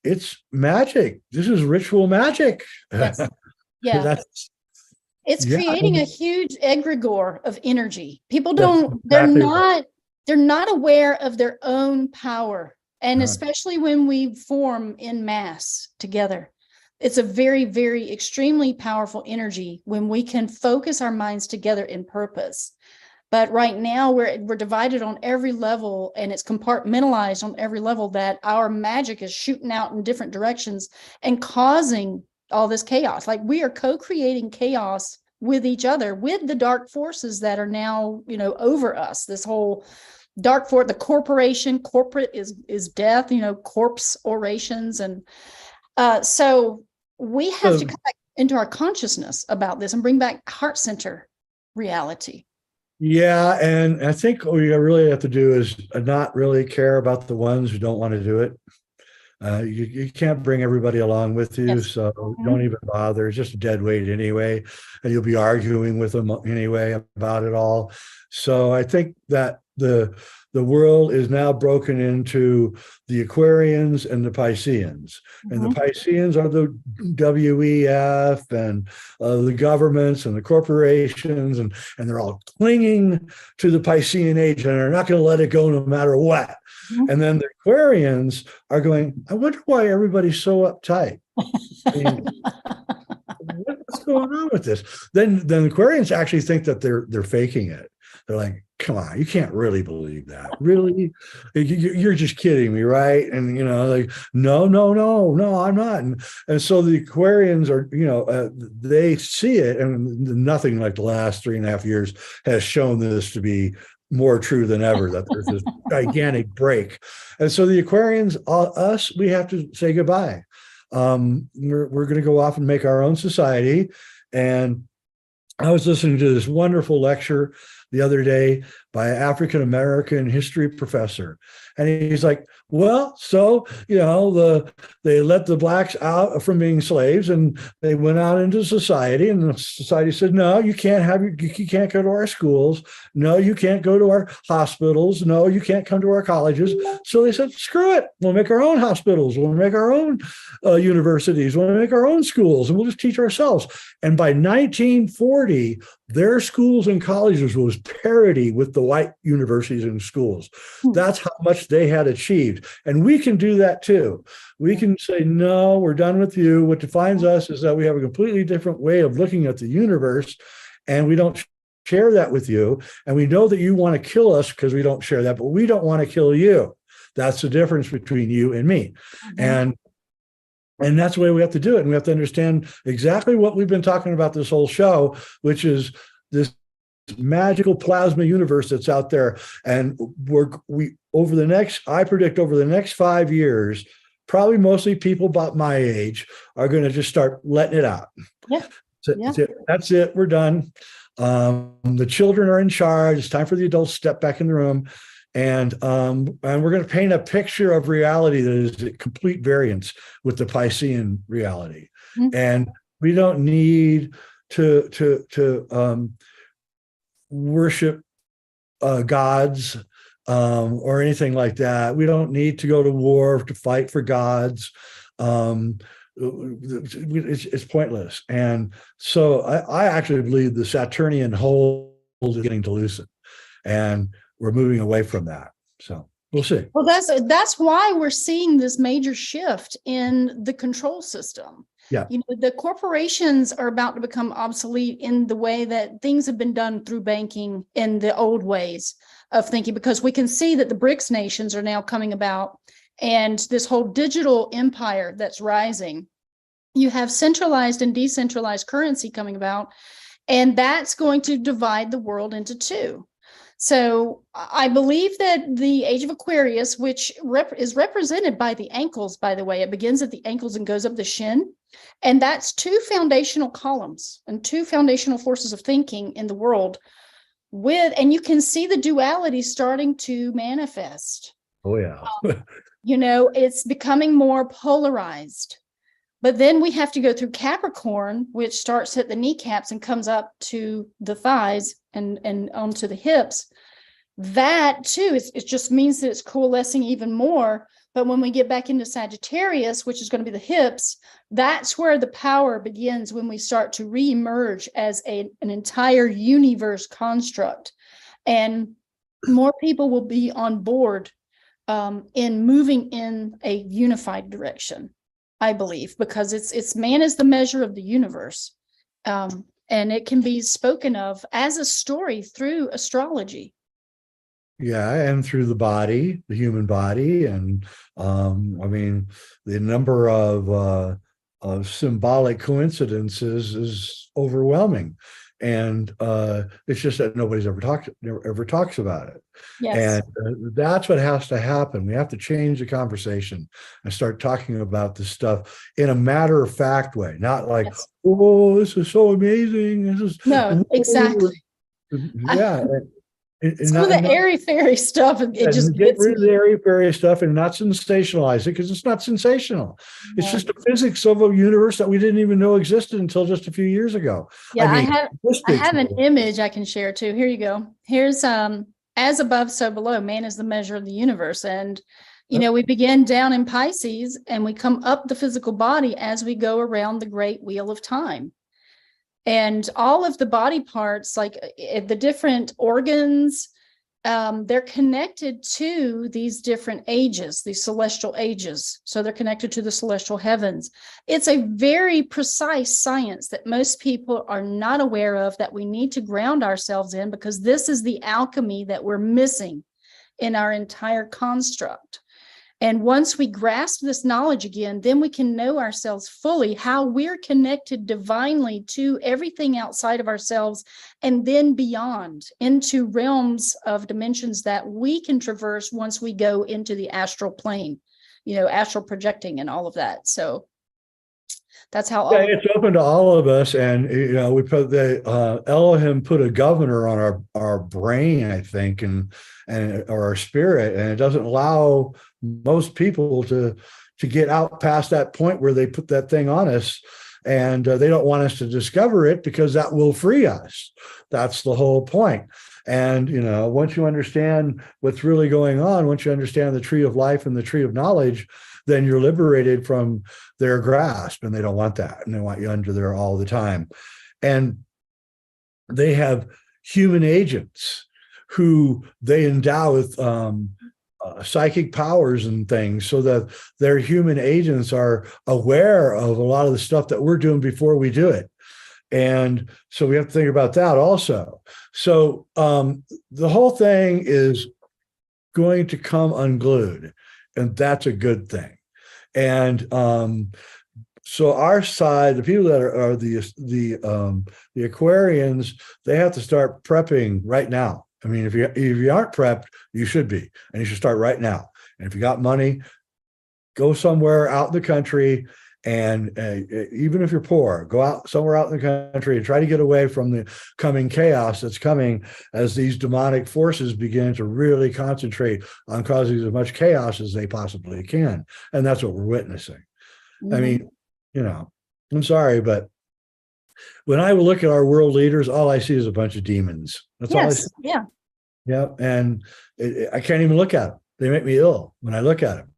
it's magic. This is ritual magic. Yes. Yeah. That's It's yeah, creating a huge egregore of energy. People that's don't, exactly right. they're not aware of their own power. And Uh, especially when we form in mass together, it's a very, very extremely powerful energy when we can focus our minds together in purpose. But right now we're divided on every level, and it's compartmentalized on every level, that our magic is shooting out in different directions and causing all this chaos. Like, we are co-creating chaos with each other, with the dark forces that are now, over us. This whole dark force, the corporate is death, corpse orations. And so we have to so come back into our consciousness about this and bring back heart center reality. yeah, and I think what you really have to do is not really care about the ones who don't want to do it. You can't bring everybody along with you, Yes. so Mhm. don't even bother. It's just a dead weight anyway, and you'll be arguing with them anyway about it all. So I think that the world is now broken into the Aquarians and the Pisceans, and the Mhm. Pisceans are the WEF and the governments and the corporations, and they're all clinging to the Piscean age, and they're not going to let it go no matter what. Mhm. And then the Aquarians are going, I wonder why everybody's so uptight. I mean, what's going on with this? Then Aquarians actually think that they're faking it. They're like, come on, you can't really believe that. Really? You're just kidding me, right? And like, no, no, no, no, I'm not. And so the Aquarians are, they see it, and nothing like the last 3.5 years has shown this to be more true than ever, that there's this gigantic break. And so the Aquarians, us, we have to say goodbye. We're going to go off and make our own society. And I was listening to this wonderful lecture the other day by an African American history professor, and he's like, "Well, so they let the blacks out from being slaves, and they went out into society, and the society said, no, you can't go to our schools, no, you can't go to our hospitals, no, you can't come to our colleges. So they said, screw it, we'll make our own hospitals, we'll make our own universities, we'll make our own schools, and we'll just teach ourselves." And by 1940, their schools and colleges was parity with the white universities and schools. That's how much they had achieved. And we can do that too. We can say, no, we're done with you. What defines us is that we have a completely different way of looking at the universe, and we don't share that with you. And we know that you want to kill us because we don't share that, but we don't want to kill you. That's the difference between you and me. Mhm. And that's the way we have to do it. And we have to understand exactly what we've been talking about this whole show, which is this magical plasma universe that's out there. And I predict over the next 5 years, probably mostly people about my age are going to just start letting it out. Yeah. That's it. That's it. We're done. The children are in charge. It's time for the adults to step back in the room. and we're going to paint a picture of reality that is at complete variance with the Piscean reality. Mhm. And we don't need to worship gods or anything like that. We don't need to go to war to fight for gods. It's pointless. And so I actually believe the Saturnian hold is getting to loosen, and we're moving away from that. So we'll see. Well, that's why we're seeing this major shift in the control system. Yeah. The corporations are about to become obsolete in the way that things have been done through banking in the old ways of thinking, because we can see that the BRICS nations are now coming about, and this whole digital empire that's rising. You have centralized and decentralized currency coming about, and that's going to divide the world into two. So I believe that the age of Aquarius, which is represented by the ankles, by the way, it begins at the ankles and goes up the shin. And that's two foundational columns and two foundational forces of thinking in the world and you can see the duality starting to manifest. Oh, yeah. It's becoming more polarized. But then we have to go through Capricorn, which starts at the kneecaps and comes up to the thighs and onto the hips. That too, it just means that it's coalescing even more. But when we get back into Sagittarius, which is going to be the hips, that's where the power begins, when we start to reemerge as an entire universe construct. And more people will be on board in moving in a unified direction, I believe, because it's man is the measure of the universe. And it can be spoken of as a story through astrology. Yeah, and through the body, the human body, and the number of symbolic coincidences is overwhelming, and it's just that nobody's ever talks about it. Yes. And that's what has to happen. We have to change the conversation and start talking about this stuff in a matter-of-fact way, not like, Yes. oh, this is so amazing. No, exactly. Yeah. Some of the airy-fairy stuff, it just get rid of the airy-fairy stuff and not sensationalize it, because it's not sensational. It's just the physics of a universe that we didn't even know existed until just a few years ago. Yeah, I have an image I can share too. Here you go. Here's as above, so below. Man is the measure of the universe. And we begin down in Pisces and we come up the physical body as we go around the great wheel of time. And all of the body parts, like the different organs, they're connected to these different ages, these celestial ages. So they're connected to the celestial heavens. It's a very precise science that most people are not aware of, that we need to ground ourselves in, because this is the alchemy that we're missing in our entire construct. And once we grasp this knowledge again, then we can know ourselves fully, how we're connected divinely to everything outside of ourselves, and then beyond into realms of dimensions that we can traverse once we go into the astral plane, astral projecting and all of that. So that's how it's open to all of us. And we put Elohim put a governor on our brain, I think, and or our spirit, and it doesn't allow most people to get out past that point where they put that thing on us, and they don't want us to discover it, because that will free us. That's the whole point. And once you understand what's really going on, once you understand the tree of life and the tree of knowledge, then you're liberated from their grasp, and they don't want that, and they want you under there all the time. And they have human agents who they endow with psychic powers and things, so that their human agents are aware of a lot of the stuff that we're doing before we do it. And so we have to think about that also. So the whole thing is going to come unglued, and that's a good thing. And so our side, the people that are the Aquarians, they have to start prepping right now. I mean, if you aren't prepped, you should be, and you should start right now. And if you got money, go somewhere out in the country And even if you're poor, go out somewhere out in the country and try to get away from the coming chaos that's coming as these demonic forces begin to really concentrate on causing as much chaos as they possibly can. And that's what we're witnessing. I mean, I'm sorry, but when I look at our world leaders, all I see is a bunch of demons. That's all I see. Yeah. Yeah. And I can't even look at them. They make me ill when I look at them.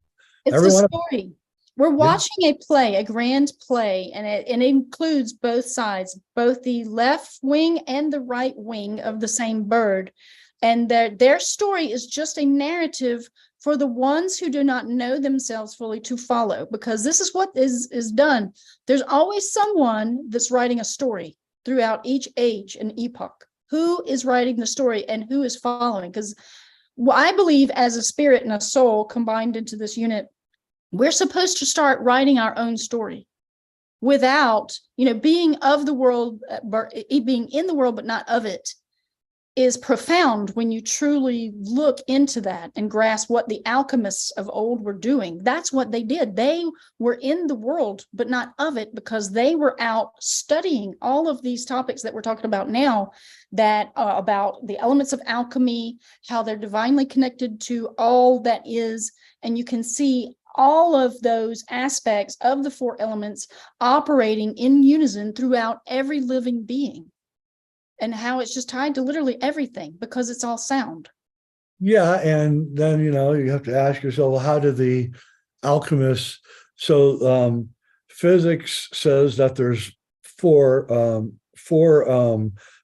It's a story. We're watching a play, a grand play, and it includes both sides, both the left wing and the right wing of the same bird. And their story is just a narrative for the ones who do not know themselves fully to follow, because this is what is done. There's always someone that's writing a story throughout each age and epoch. Who is writing the story and who is following? Because I believe as a spirit and a soul combined into this unit, we're supposed to start writing our own story without, being of the world, being in the world, but not of it, is profound when you truly look into that and grasp what the alchemists of old were doing. That's what they did. They were in the world, but not of it, because they were out studying all of these topics that we're talking about now, that about the elements of alchemy, how they're divinely connected to all that is. And you can see all of those aspects of the four elements operating in unison throughout every living being, and how it's just tied to literally everything because it's all sound. Yeah. And then, you have to ask yourself, well, how did the alchemists? So physics says that there's four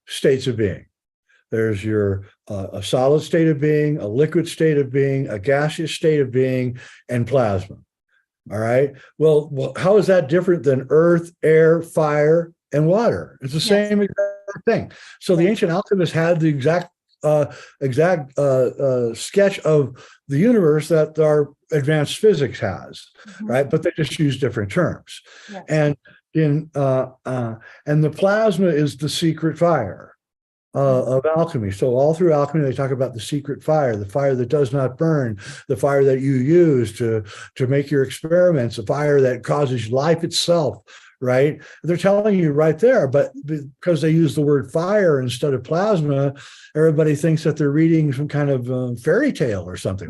states of being. There's your a solid state of being, a liquid state of being, a gaseous state of being, and plasma. All right. Well, how is that different than earth, air, fire, and water? It's the same exact thing. So the ancient alchemists had the exact sketch of the universe that our advanced physics has, right? But they just use different terms. Yes. And and the plasma is the secret fire of alchemy. So all through alchemy, they talk about the secret fire, the fire that does not burn, the fire that you use to make your experiments, the fire that causes life itself, right? They're telling you right there, but because they use the word fire instead of plasma, everybody thinks that they're reading some kind of fairy tale or something.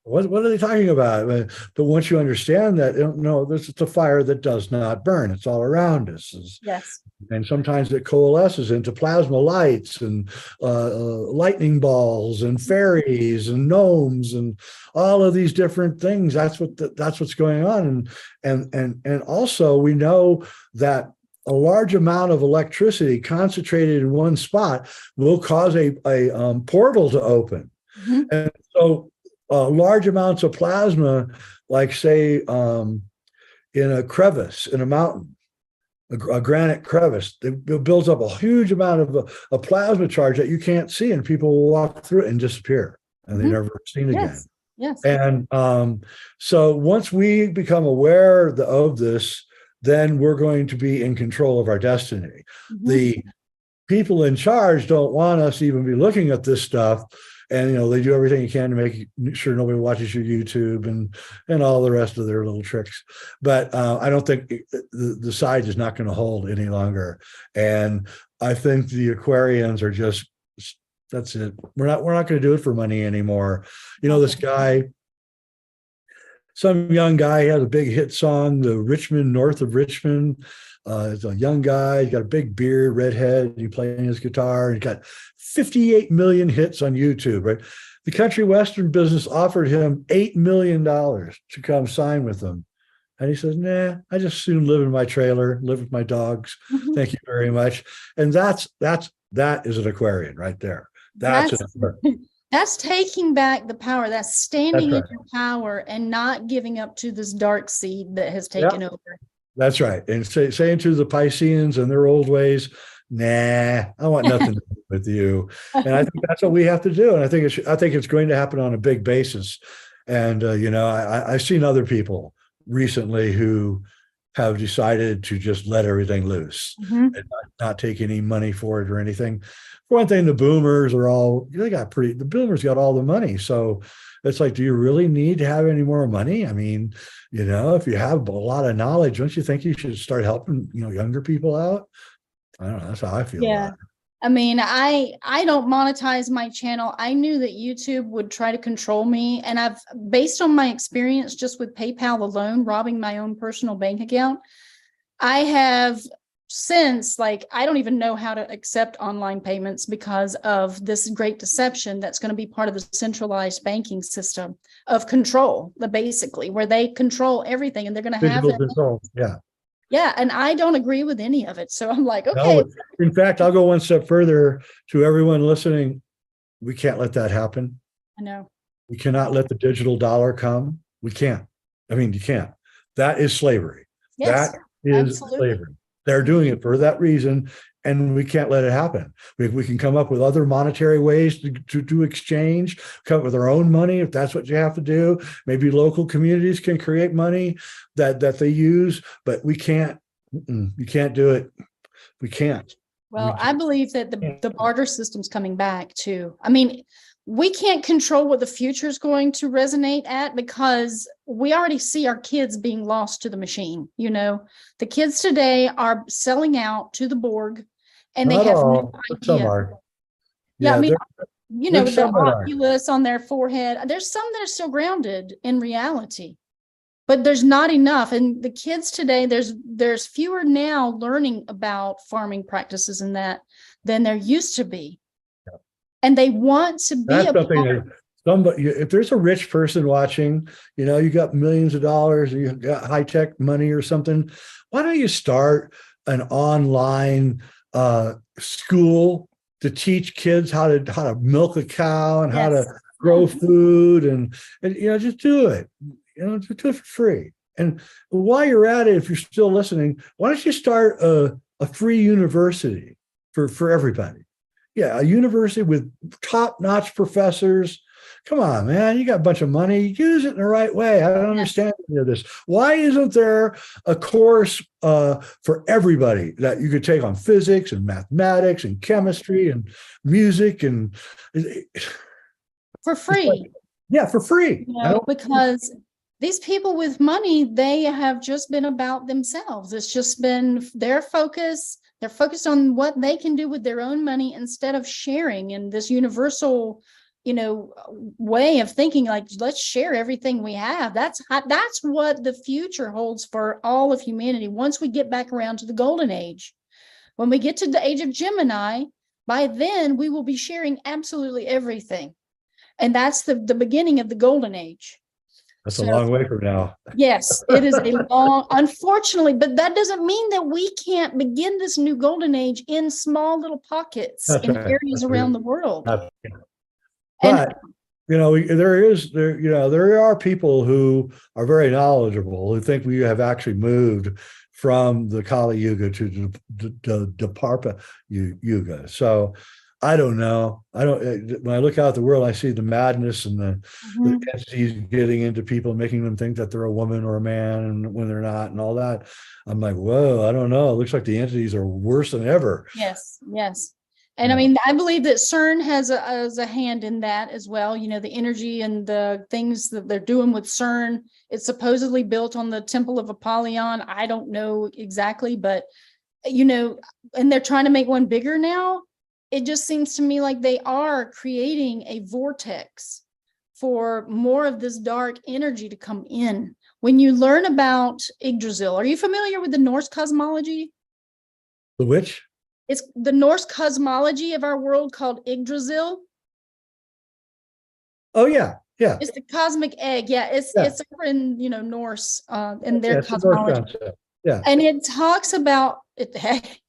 What are they talking about? But once you understand that, no, this is a fire that does not burn. It's all around us. Yes. And sometimes it coalesces into plasma lights and lightning balls and fairies and gnomes and all of these different things. That's what's going on. And also we know that a large amount of electricity concentrated in one spot will cause a portal to open. And so large amounts of plasma, like say in a crevice in a mountain, a granite crevice, it builds up a huge amount of a plasma charge that you can't see, and people will walk through it and disappear, and they're never seen again. Yes. And so once we become aware of this, then we're going to be in control of our destiny. The people in charge don't want us to even be looking at this stuff. And, they do everything you can to make sure nobody watches your YouTube and all the rest of their little tricks. But I don't think the side is not going to hold any longer. And I think the Aquarians are just, that's it. We're not going to do it for money anymore. This guy, some young guy, he has a big hit song, the Richmond, north of Richmond. He's a young guy. He's got a big beard, redhead. He's playing his guitar. He's got 58 million hits on YouTube, right? The country western business offered him $8 million to come sign with them. And he says, nah, I just soon live in my trailer, live with my dogs. Thank you very much. And that is an Aquarian right there. That's an Aquarian. That's taking back the power. That's standing in your power and not giving up to this dark seed that has taken over. That's right. And saying to the Pisceans and their old ways, nah, I want nothing to do with you. And I think that's what we have to do. And I think it's going to happen on a big basis. And, I've seen other people recently who have decided to just let everything loose and not take any money for it or anything. For one thing, the boomers are all, the boomers got all the money. So it's like, do you really need to have any more money? I mean, if you have a lot of knowledge, don't you think you should start helping, younger people out? I don't know. That's how I feel Yeah. about it. I mean, I don't monetize my channel. I knew that YouTube would try to control me. And based on my experience just with PayPal alone, robbing my own personal bank account, I have since, I don't even know how to accept online payments because of this great deception that's going to be part of the centralized banking system of control, basically, where they control everything and they're going to have Digital control. Yeah. Yeah. And I don't agree with any of it. So I'm like, okay. No, in fact, I'll go one step further to everyone listening. We can't let that happen. I know. We cannot let the digital dollar come. We can't. I mean, you can't. That is slavery. Yes, that is absolutely. slavery. They're doing it for that reason, and we can't let it happen. We can come up with other monetary ways to exchange, come up with our own money if that's what you have to do. Maybe local communities can create money that they use, but we can't. You can't do it. We can't. Well, I believe that the barter system's coming back too. I mean, we can't control what the future is going to resonate at because we already see our kids being lost to the machine. The kids today are selling out to the Borg and they have no idea. Some are. Yeah, I mean, there's the some that are. Oculus on their forehead. There's some that are still grounded in reality, but there's not enough. And the kids today, there's fewer now learning about farming practices and that than there used to be. And they want to be That's something somebody, if there's a rich person watching, you got millions of dollars, or you got high-tech money or something, why don't you start an online school to teach kids how to milk a cow and how to grow food and just do it. Just do it for free. And while you're at it, if you're still listening, why don't you start a free university for everybody? Yeah, a university with top-notch professors. Come on, man, you got a bunch of money. Use it in the right way. I don't understand any of this. Why isn't there a course for everybody that you could take on physics and mathematics and chemistry and music and for free? For free. Because these people with money, they have just been about themselves. It's just been their focus. They're focused on what they can do with their own money instead of sharing in this universal, way of thinking, let's share everything we have. That's what the future holds for all of humanity. Once we get back around to the golden age, when we get to the age of Gemini, by then we will be sharing absolutely everything. And that's the beginning of the golden age. That's a long way from now. Yes, it is a long, unfortunately, but that doesn't mean that we can't begin this new golden age in small little pockets in areas around the world. But there are people who are very knowledgeable who think we have actually moved from the Kali Yuga to the Dwapara Yuga. So I don't know. When I look out at the world, I see the madness and the entities getting into people, making them think that they're a woman or a man and when they're not and all that. I'm like, whoa, I don't know. It looks like the entities are worse than ever. Yes. And I mean, I believe that CERN has a hand in that as well. The energy and the things that they're doing with CERN. It's supposedly built on the Temple of Apollyon. I don't know exactly, but, and they're trying to make one bigger now. It just seems to me like they are creating a vortex for more of this dark energy to come in. When you learn about Yggdrasil, are you familiar with the Norse cosmology? The which? It's the Norse cosmology of our world called Yggdrasil. Oh, yeah. Yeah. It's the cosmic egg. Yeah. It's over in, Norse in their cosmology. Yeah. And it talks about it.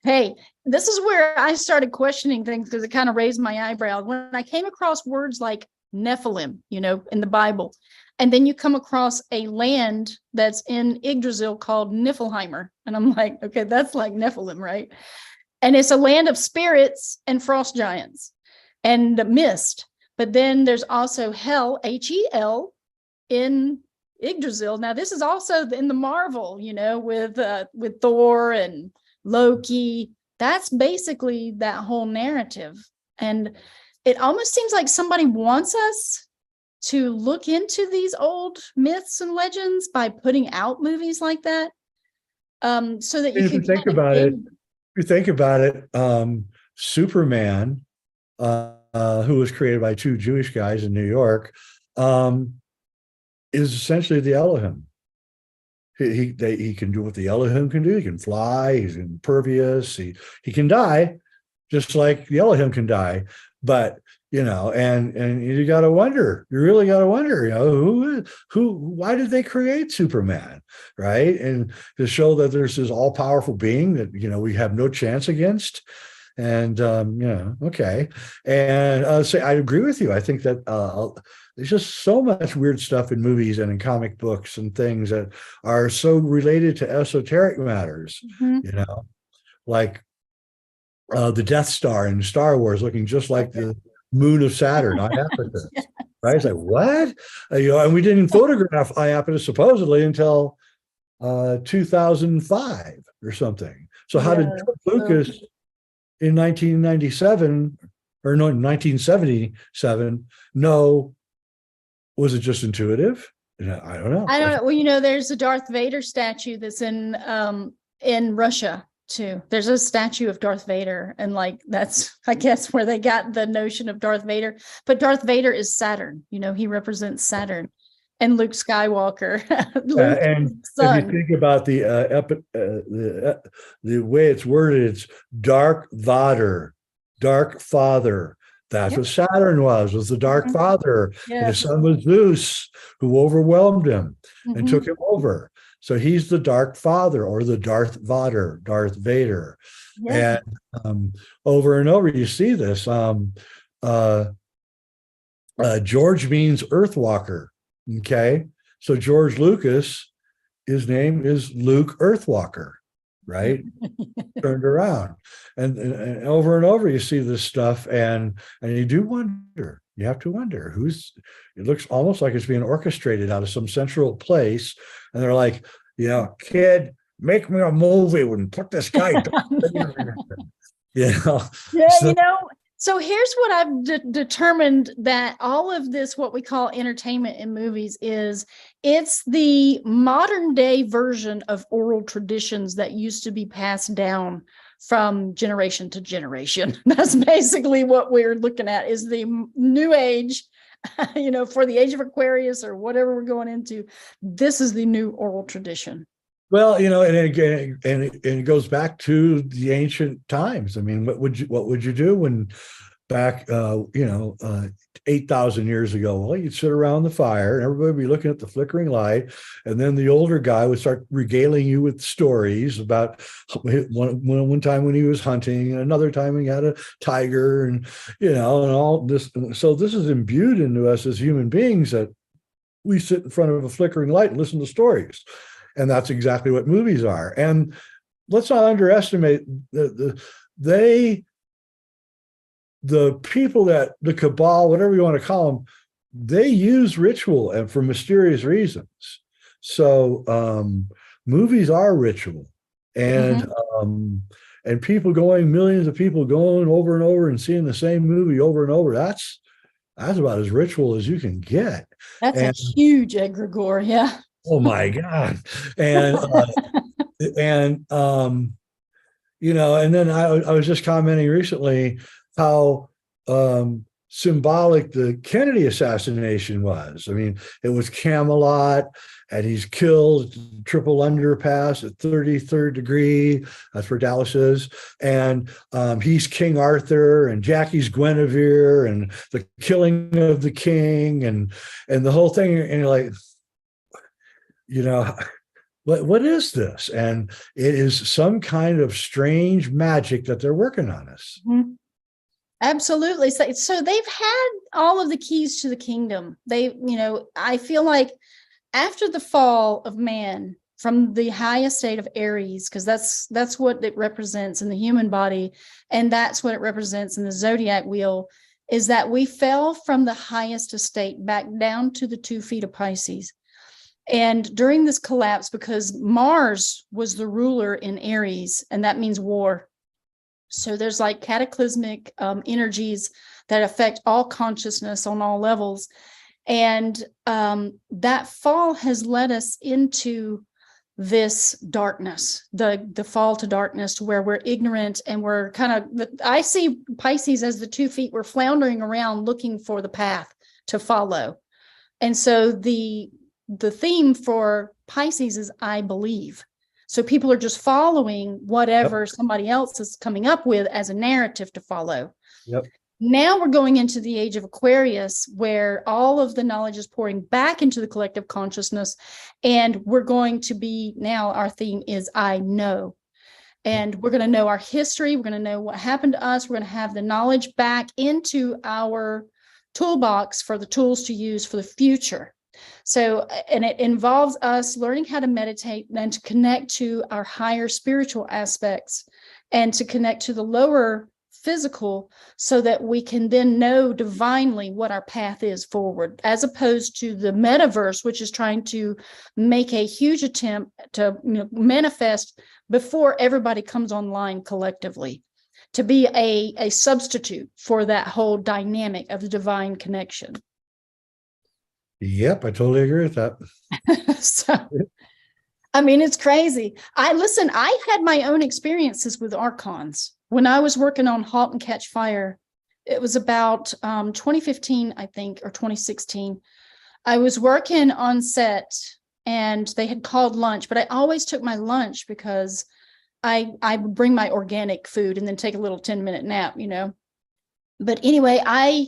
Hey, this is where I started questioning things because it kind of raised my eyebrow when I came across words like Nephilim, in the Bible. And then you come across a land that's in Yggdrasil called Niflheimer. And I'm like, okay, that's like Nephilim, right? And it's a land of spirits and frost giants and mist. But then there's also Hel, Hel, in Yggdrasil. Now, this is also in the Marvel, with Thor and Loki. That's basically that whole narrative. And it almost seems like somebody wants us to look into these old myths and legends by putting out movies like that, so that you If you can think kind of about it, gain- if you think about it, Superman, who was created by two Jewish guys in New York, is essentially the Elohim. He can do what the Elohim can do. He can fly. He's impervious. He can die, just like the Elohim can die. But and you got to wonder. You really got to wonder. Why did they create Superman, right? And to show that there's this all powerful being that we have no chance against. And okay. And say I agree with you. I think that there's just so much weird stuff in movies and in comic books and things that are so related to esoteric matters. Like the Death Star in Star Wars looking just like the moon of Saturn, Iapetus. Yes. Right? It's like, what? And we didn't photograph Iapetus supposedly until 2005 or something. So how did George Lucas in 1997 or no, 1977 know? Was it just intuitive? I don't know. I don't know. Well, there's a Darth Vader statue that's in Russia too. There's a statue of Darth Vader, and that's, I guess, where they got the notion of Darth Vader. But Darth Vader is Saturn. He represents Saturn, and Luke Skywalker. Luke and son. if you think about the way it's worded, it's dark Vader, dark father. That's what Saturn was the dark father. And his son was Zeus, who overwhelmed him and took him over. So he's the dark father, or the Darth Vader, Darth Vader. And over and over, you see this. George means Earthwalker. Okay. So George Lucas, his name is Luke Earthwalker, right? Turned around. And over and over, you see this stuff, and you do wonder. You have to wonder it looks almost like it's being orchestrated out of some central place. And they're like, kid, make me a movie and put this guy down. So here's what I've determined, that all of this, what we call entertainment in movies, it's the modern day version of oral traditions that used to be passed down from generation to generation. That's basically what we're looking at, is the new age, for the age of Aquarius or whatever we're going into. This is the new oral tradition. Well, and again, and it goes back to the ancient times. I mean, what would you do when back, 8,000 years ago? Well, you'd sit around the fire and everybody would be looking at the flickering light. And then the older guy would start regaling you with stories about one time when he was hunting, and another time he had a tiger, and all this. So this is imbued into us as human beings, that we sit in front of a flickering light and listen to stories. And that's exactly what movies are. And let's not underestimate the people that the cabal, whatever you want to call them, they use ritual and for mysterious reasons. So movies are ritual, and millions of people going over and over and seeing the same movie over and over. That's about as ritual as you can get. That's a huge egregore. Yeah. Oh my God. And and then I was just commenting recently how symbolic the Kennedy assassination was. I mean, it was Camelot, and he's killed triple underpass at 33rd degree. That's where Dallas is. And he's King Arthur, and Jackie's Guinevere, and the killing of the king, and the whole thing. And you're like, what is this? And it is some kind of strange magic that they're working on us. Mm-hmm. Absolutely. So they've had all of the keys to the kingdom. I feel like after the fall of man from the highest state of Aries, because that's what it represents in the human body, and that's what it represents in the zodiac wheel, is that we fell from the highest estate back down to the 2 feet of Pisces. And during this collapse, because Mars was the ruler in Aries, and that means war. So there's cataclysmic energies that affect all consciousness on all levels. And that fall has led us into this darkness, the fall to darkness, to where we're ignorant and we're kind of, I see Pisces as the 2 feet. We're floundering around looking for the path to follow. And so the theme for Pisces is I believe. So people are just following whatever somebody else is coming up with as a narrative to follow. Yep. Now we're going into the age of Aquarius, where all of the knowledge is pouring back into the collective consciousness. And we're going to be, now our theme is I know. And we're going to know our history. We're going to know what happened to us. We're going to have the knowledge back into our toolbox for the tools to use for the future. So, and it involves us learning how to meditate and to connect to our higher spiritual aspects and to connect to the lower physical, so that we can then know divinely what our path is forward, as opposed to the metaverse, which is trying to make a huge attempt to manifest before everybody comes online collectively, to be a substitute for that whole dynamic of the divine connection. Yep, I totally agree with that. So, I mean, it's crazy. I had my own experiences with Archons. When I was working on Halt and Catch Fire, it was about 2015, I think, or 2016. I was working on set and they had called lunch, but I always took my lunch because I would bring my organic food and then take a little 10-minute nap, But anyway, I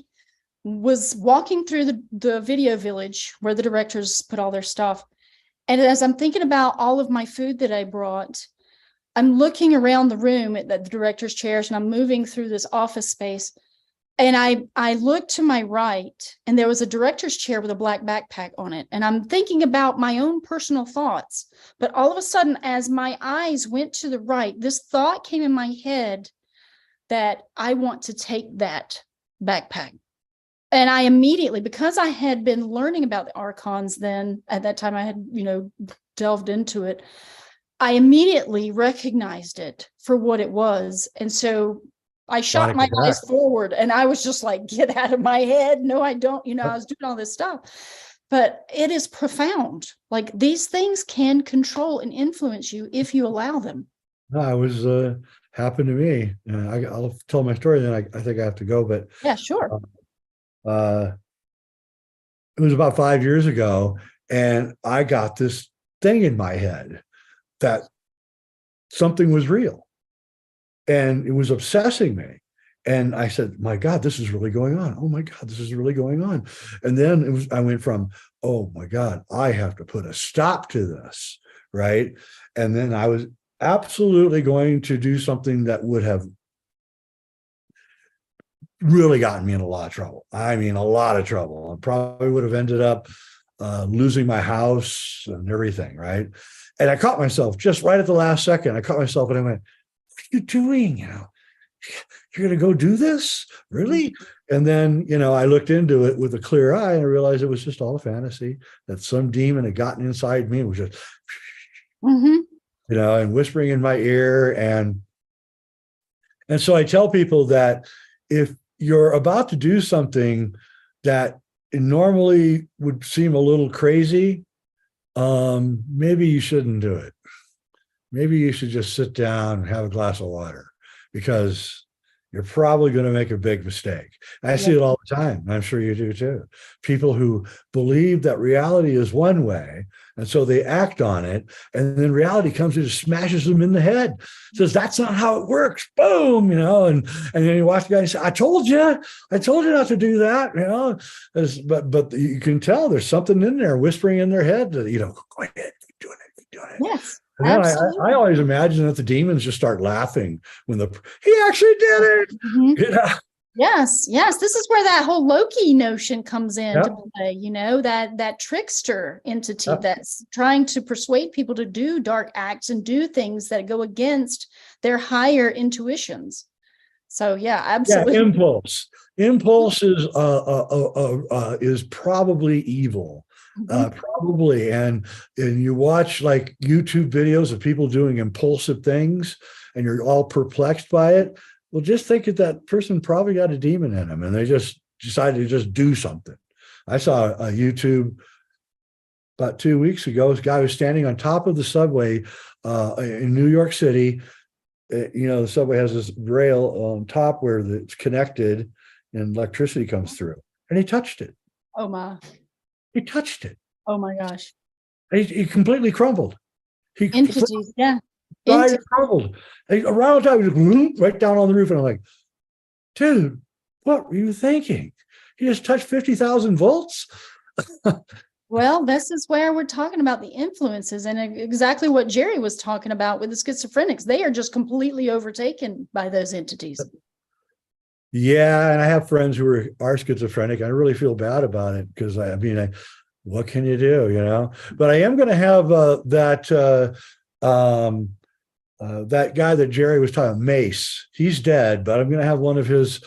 was walking through the video village where the directors put all their stuff. And as I'm thinking about all of my food that I brought, I'm looking around the room at the director's chairs, and I'm moving through this office space. And I looked to my right, and there was a director's chair with a black backpack on it. And I'm thinking about my own personal thoughts. But all of a sudden, as my eyes went to the right, this thought came in my head that I want to take that backpack. And I immediately, because I had been learning about the Archons then, at that time I had, delved into it, I immediately recognized it for what it was. And so I shot my eyes forward and I was just like, get out of my head. No, I don't, I was doing all this stuff. But it is profound. Like, these things can control and influence you if you allow them. No, it was happened to me. I'll tell my story, then I think I have to go. But yeah, sure. It was about 5 years ago, and I got this thing in my head that something was real, and it was obsessing me. And I said, my God, this is really going on. Oh my God, this is really going on. And then I went from, oh my God, I have to put a stop to this, right? And then I was absolutely going to do something that would have really gotten me in a lot of trouble. I mean, a lot of trouble. I probably would have ended up losing my house and everything, right? And I caught myself just right at the last second. I caught myself and I went, what are you doing? You're going to go do this? Really? And then, I looked into it with a clear eye and I realized it was just all a fantasy, that some demon had gotten inside me and was just, and whispering in my ear. And so I tell people that if you're about to do something that normally would seem a little crazy, maybe you shouldn't do it. Maybe you should just sit down and have a glass of water, because you're probably going to make a big mistake. I see it all the time. I'm sure you do too. People who believe that reality is one way, and so they act on it, and then reality comes and just smashes them in the head. Says, that's not how it works. Boom, and then you watch the guy and say, I told you not to do that, but you can tell there's something in there whispering in their head that, go ahead, keep doing it. Yes. And I always imagine that the demons just start laughing when he actually did it. Yes. This is where that whole Loki notion comes into play, that trickster entity that's trying to persuade people to do dark acts and do things that go against their higher intuitions. So yeah, absolutely. Yeah, impulse is probably evil. Probably. And you watch like YouTube videos of people doing impulsive things and you're all perplexed by it. Well, just think that person probably got a demon in them and they just decided to just do something. I saw a YouTube about 2 weeks ago. This guy was standing on top of the subway in New York City. The subway has this rail on top where it's connected and electricity comes through. And he touched it. Oh my. He touched it. Oh my gosh. He completely crumbled. Entities, yeah. Died, crumbled. Around the time, he just right down on the roof. And I'm like, dude, what were you thinking? He just touched 50,000 volts? Well, this is where we're talking about the influences and exactly what Jerry was talking about with the schizophrenics. They are just completely overtaken by those entities. Yeah, and I have friends who are schizophrenic. I really feel bad about it because what can you do, But I am going to have that guy that Jerry was talking about, Mace. He's dead, but I'm going to have one of his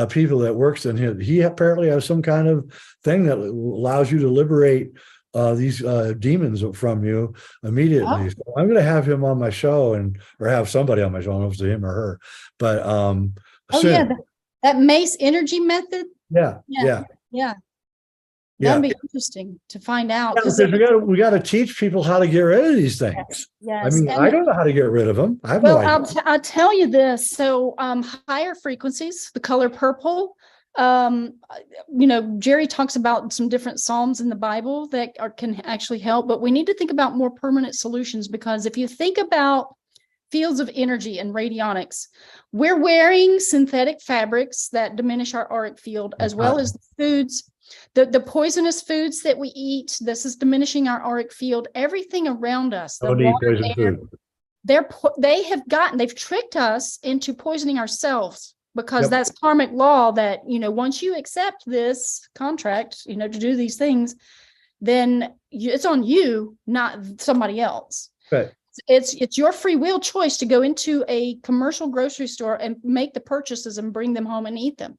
people that works in him. He apparently has some kind of thing that allows you to liberate these demons from you immediately. Oh. So I'm going to have him on my show or have somebody on my show. I don't know if it's him or her, but yeah, that Mace energy method. Yeah. That'd be interesting to find out. Because we got to teach people how to get rid of these things. Yes. I don't know how to get rid of them. I have no idea. I'll tell you this. So higher frequencies, the color purple. Jerry talks about some different Psalms in the Bible that can actually help, but we need to think about more permanent solutions, because if you think about fields of energy and radionics, we're wearing synthetic fabrics that diminish our auric field, as well as the foods. The poisonous foods that we eat, this is diminishing our auric field. Everything around us, the water, air, they've tricked us into poisoning ourselves, because that's karmic law that, once you accept this contract, to do these things, then it's on you, not somebody else. Right. It's your free will choice to go into a commercial grocery store and make the purchases and bring them home and eat them.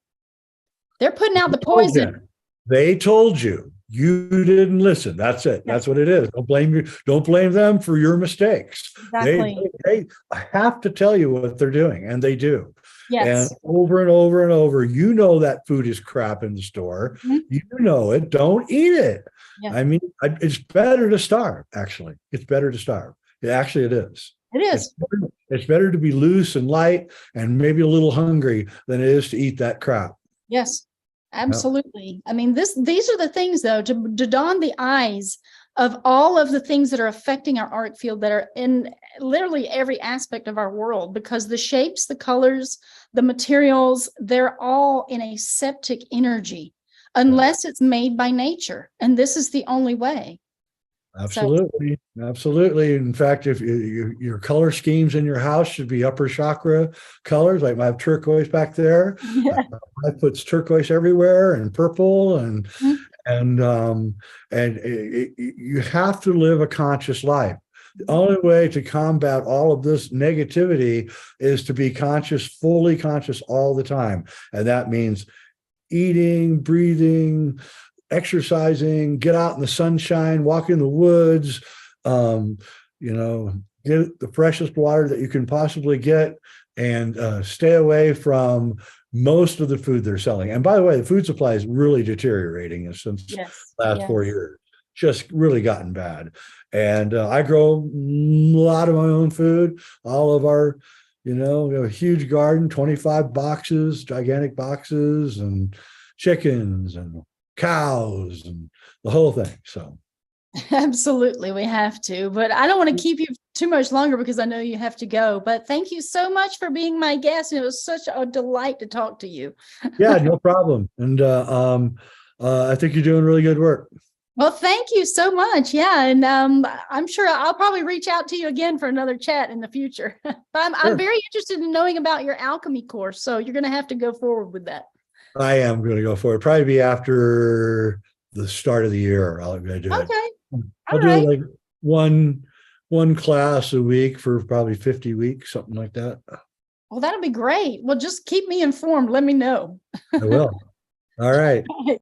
They're putting out the poison. They told you. You didn't listen. That's it. That's what it is. Don't blame you. Don't blame them for your mistakes. Exactly. They have to tell you what they're doing, and they do. Yes. And over and over and over, that food is crap in the store. Mm-hmm. You know it. Don't eat it. Yeah. It's better to starve, actually. It's better to starve. Actually, it is. It is. It's better to be loose and light and maybe a little hungry than it is to eat that crap. Yes. Absolutely. These are the things, though, to don the eyes of all of the things that are affecting our auric field, that are in literally every aspect of our world, because the shapes, the colors, the materials, they're all in a septic energy, unless it's made by nature. And this is the only way. Absolutely. Absolutely. In fact, if your color schemes in your house should be upper chakra colors, like I have turquoise back there. Yeah. I put turquoise everywhere, and purple, and you have to live a conscious life. The only way to combat all of this negativity is to be conscious, fully conscious all the time. And that means eating, breathing, exercising, get out in the sunshine, walk in the woods, get the freshest water that you can possibly get, and stay away from most of the food they're selling. And by the way, the food supply is really deteriorating since the last 4 years. Just really gotten bad. And I grow a lot of my own food. All of our, we have a huge garden, 25 boxes, gigantic boxes, and chickens and cows and the whole thing. So absolutely, we have to, but I don't want to keep you too much longer, because I know you have to go. But thank you so much for being my guest. It was such a delight to talk to you. Yeah, no problem. And I think you're doing really good work. Well, thank you so much. Yeah, and I'm sure I'll probably reach out to you again for another chat in the future. But I'm very interested in knowing about your alchemy course, so you're going to have to go forward with that. I am going to go for it. Probably be after the start of the year. I'll do it. Okay. I'll do like one class a week for probably 50 weeks, something like that. Well, that'll be great. Well, just keep me informed. Let me know. I will. All right.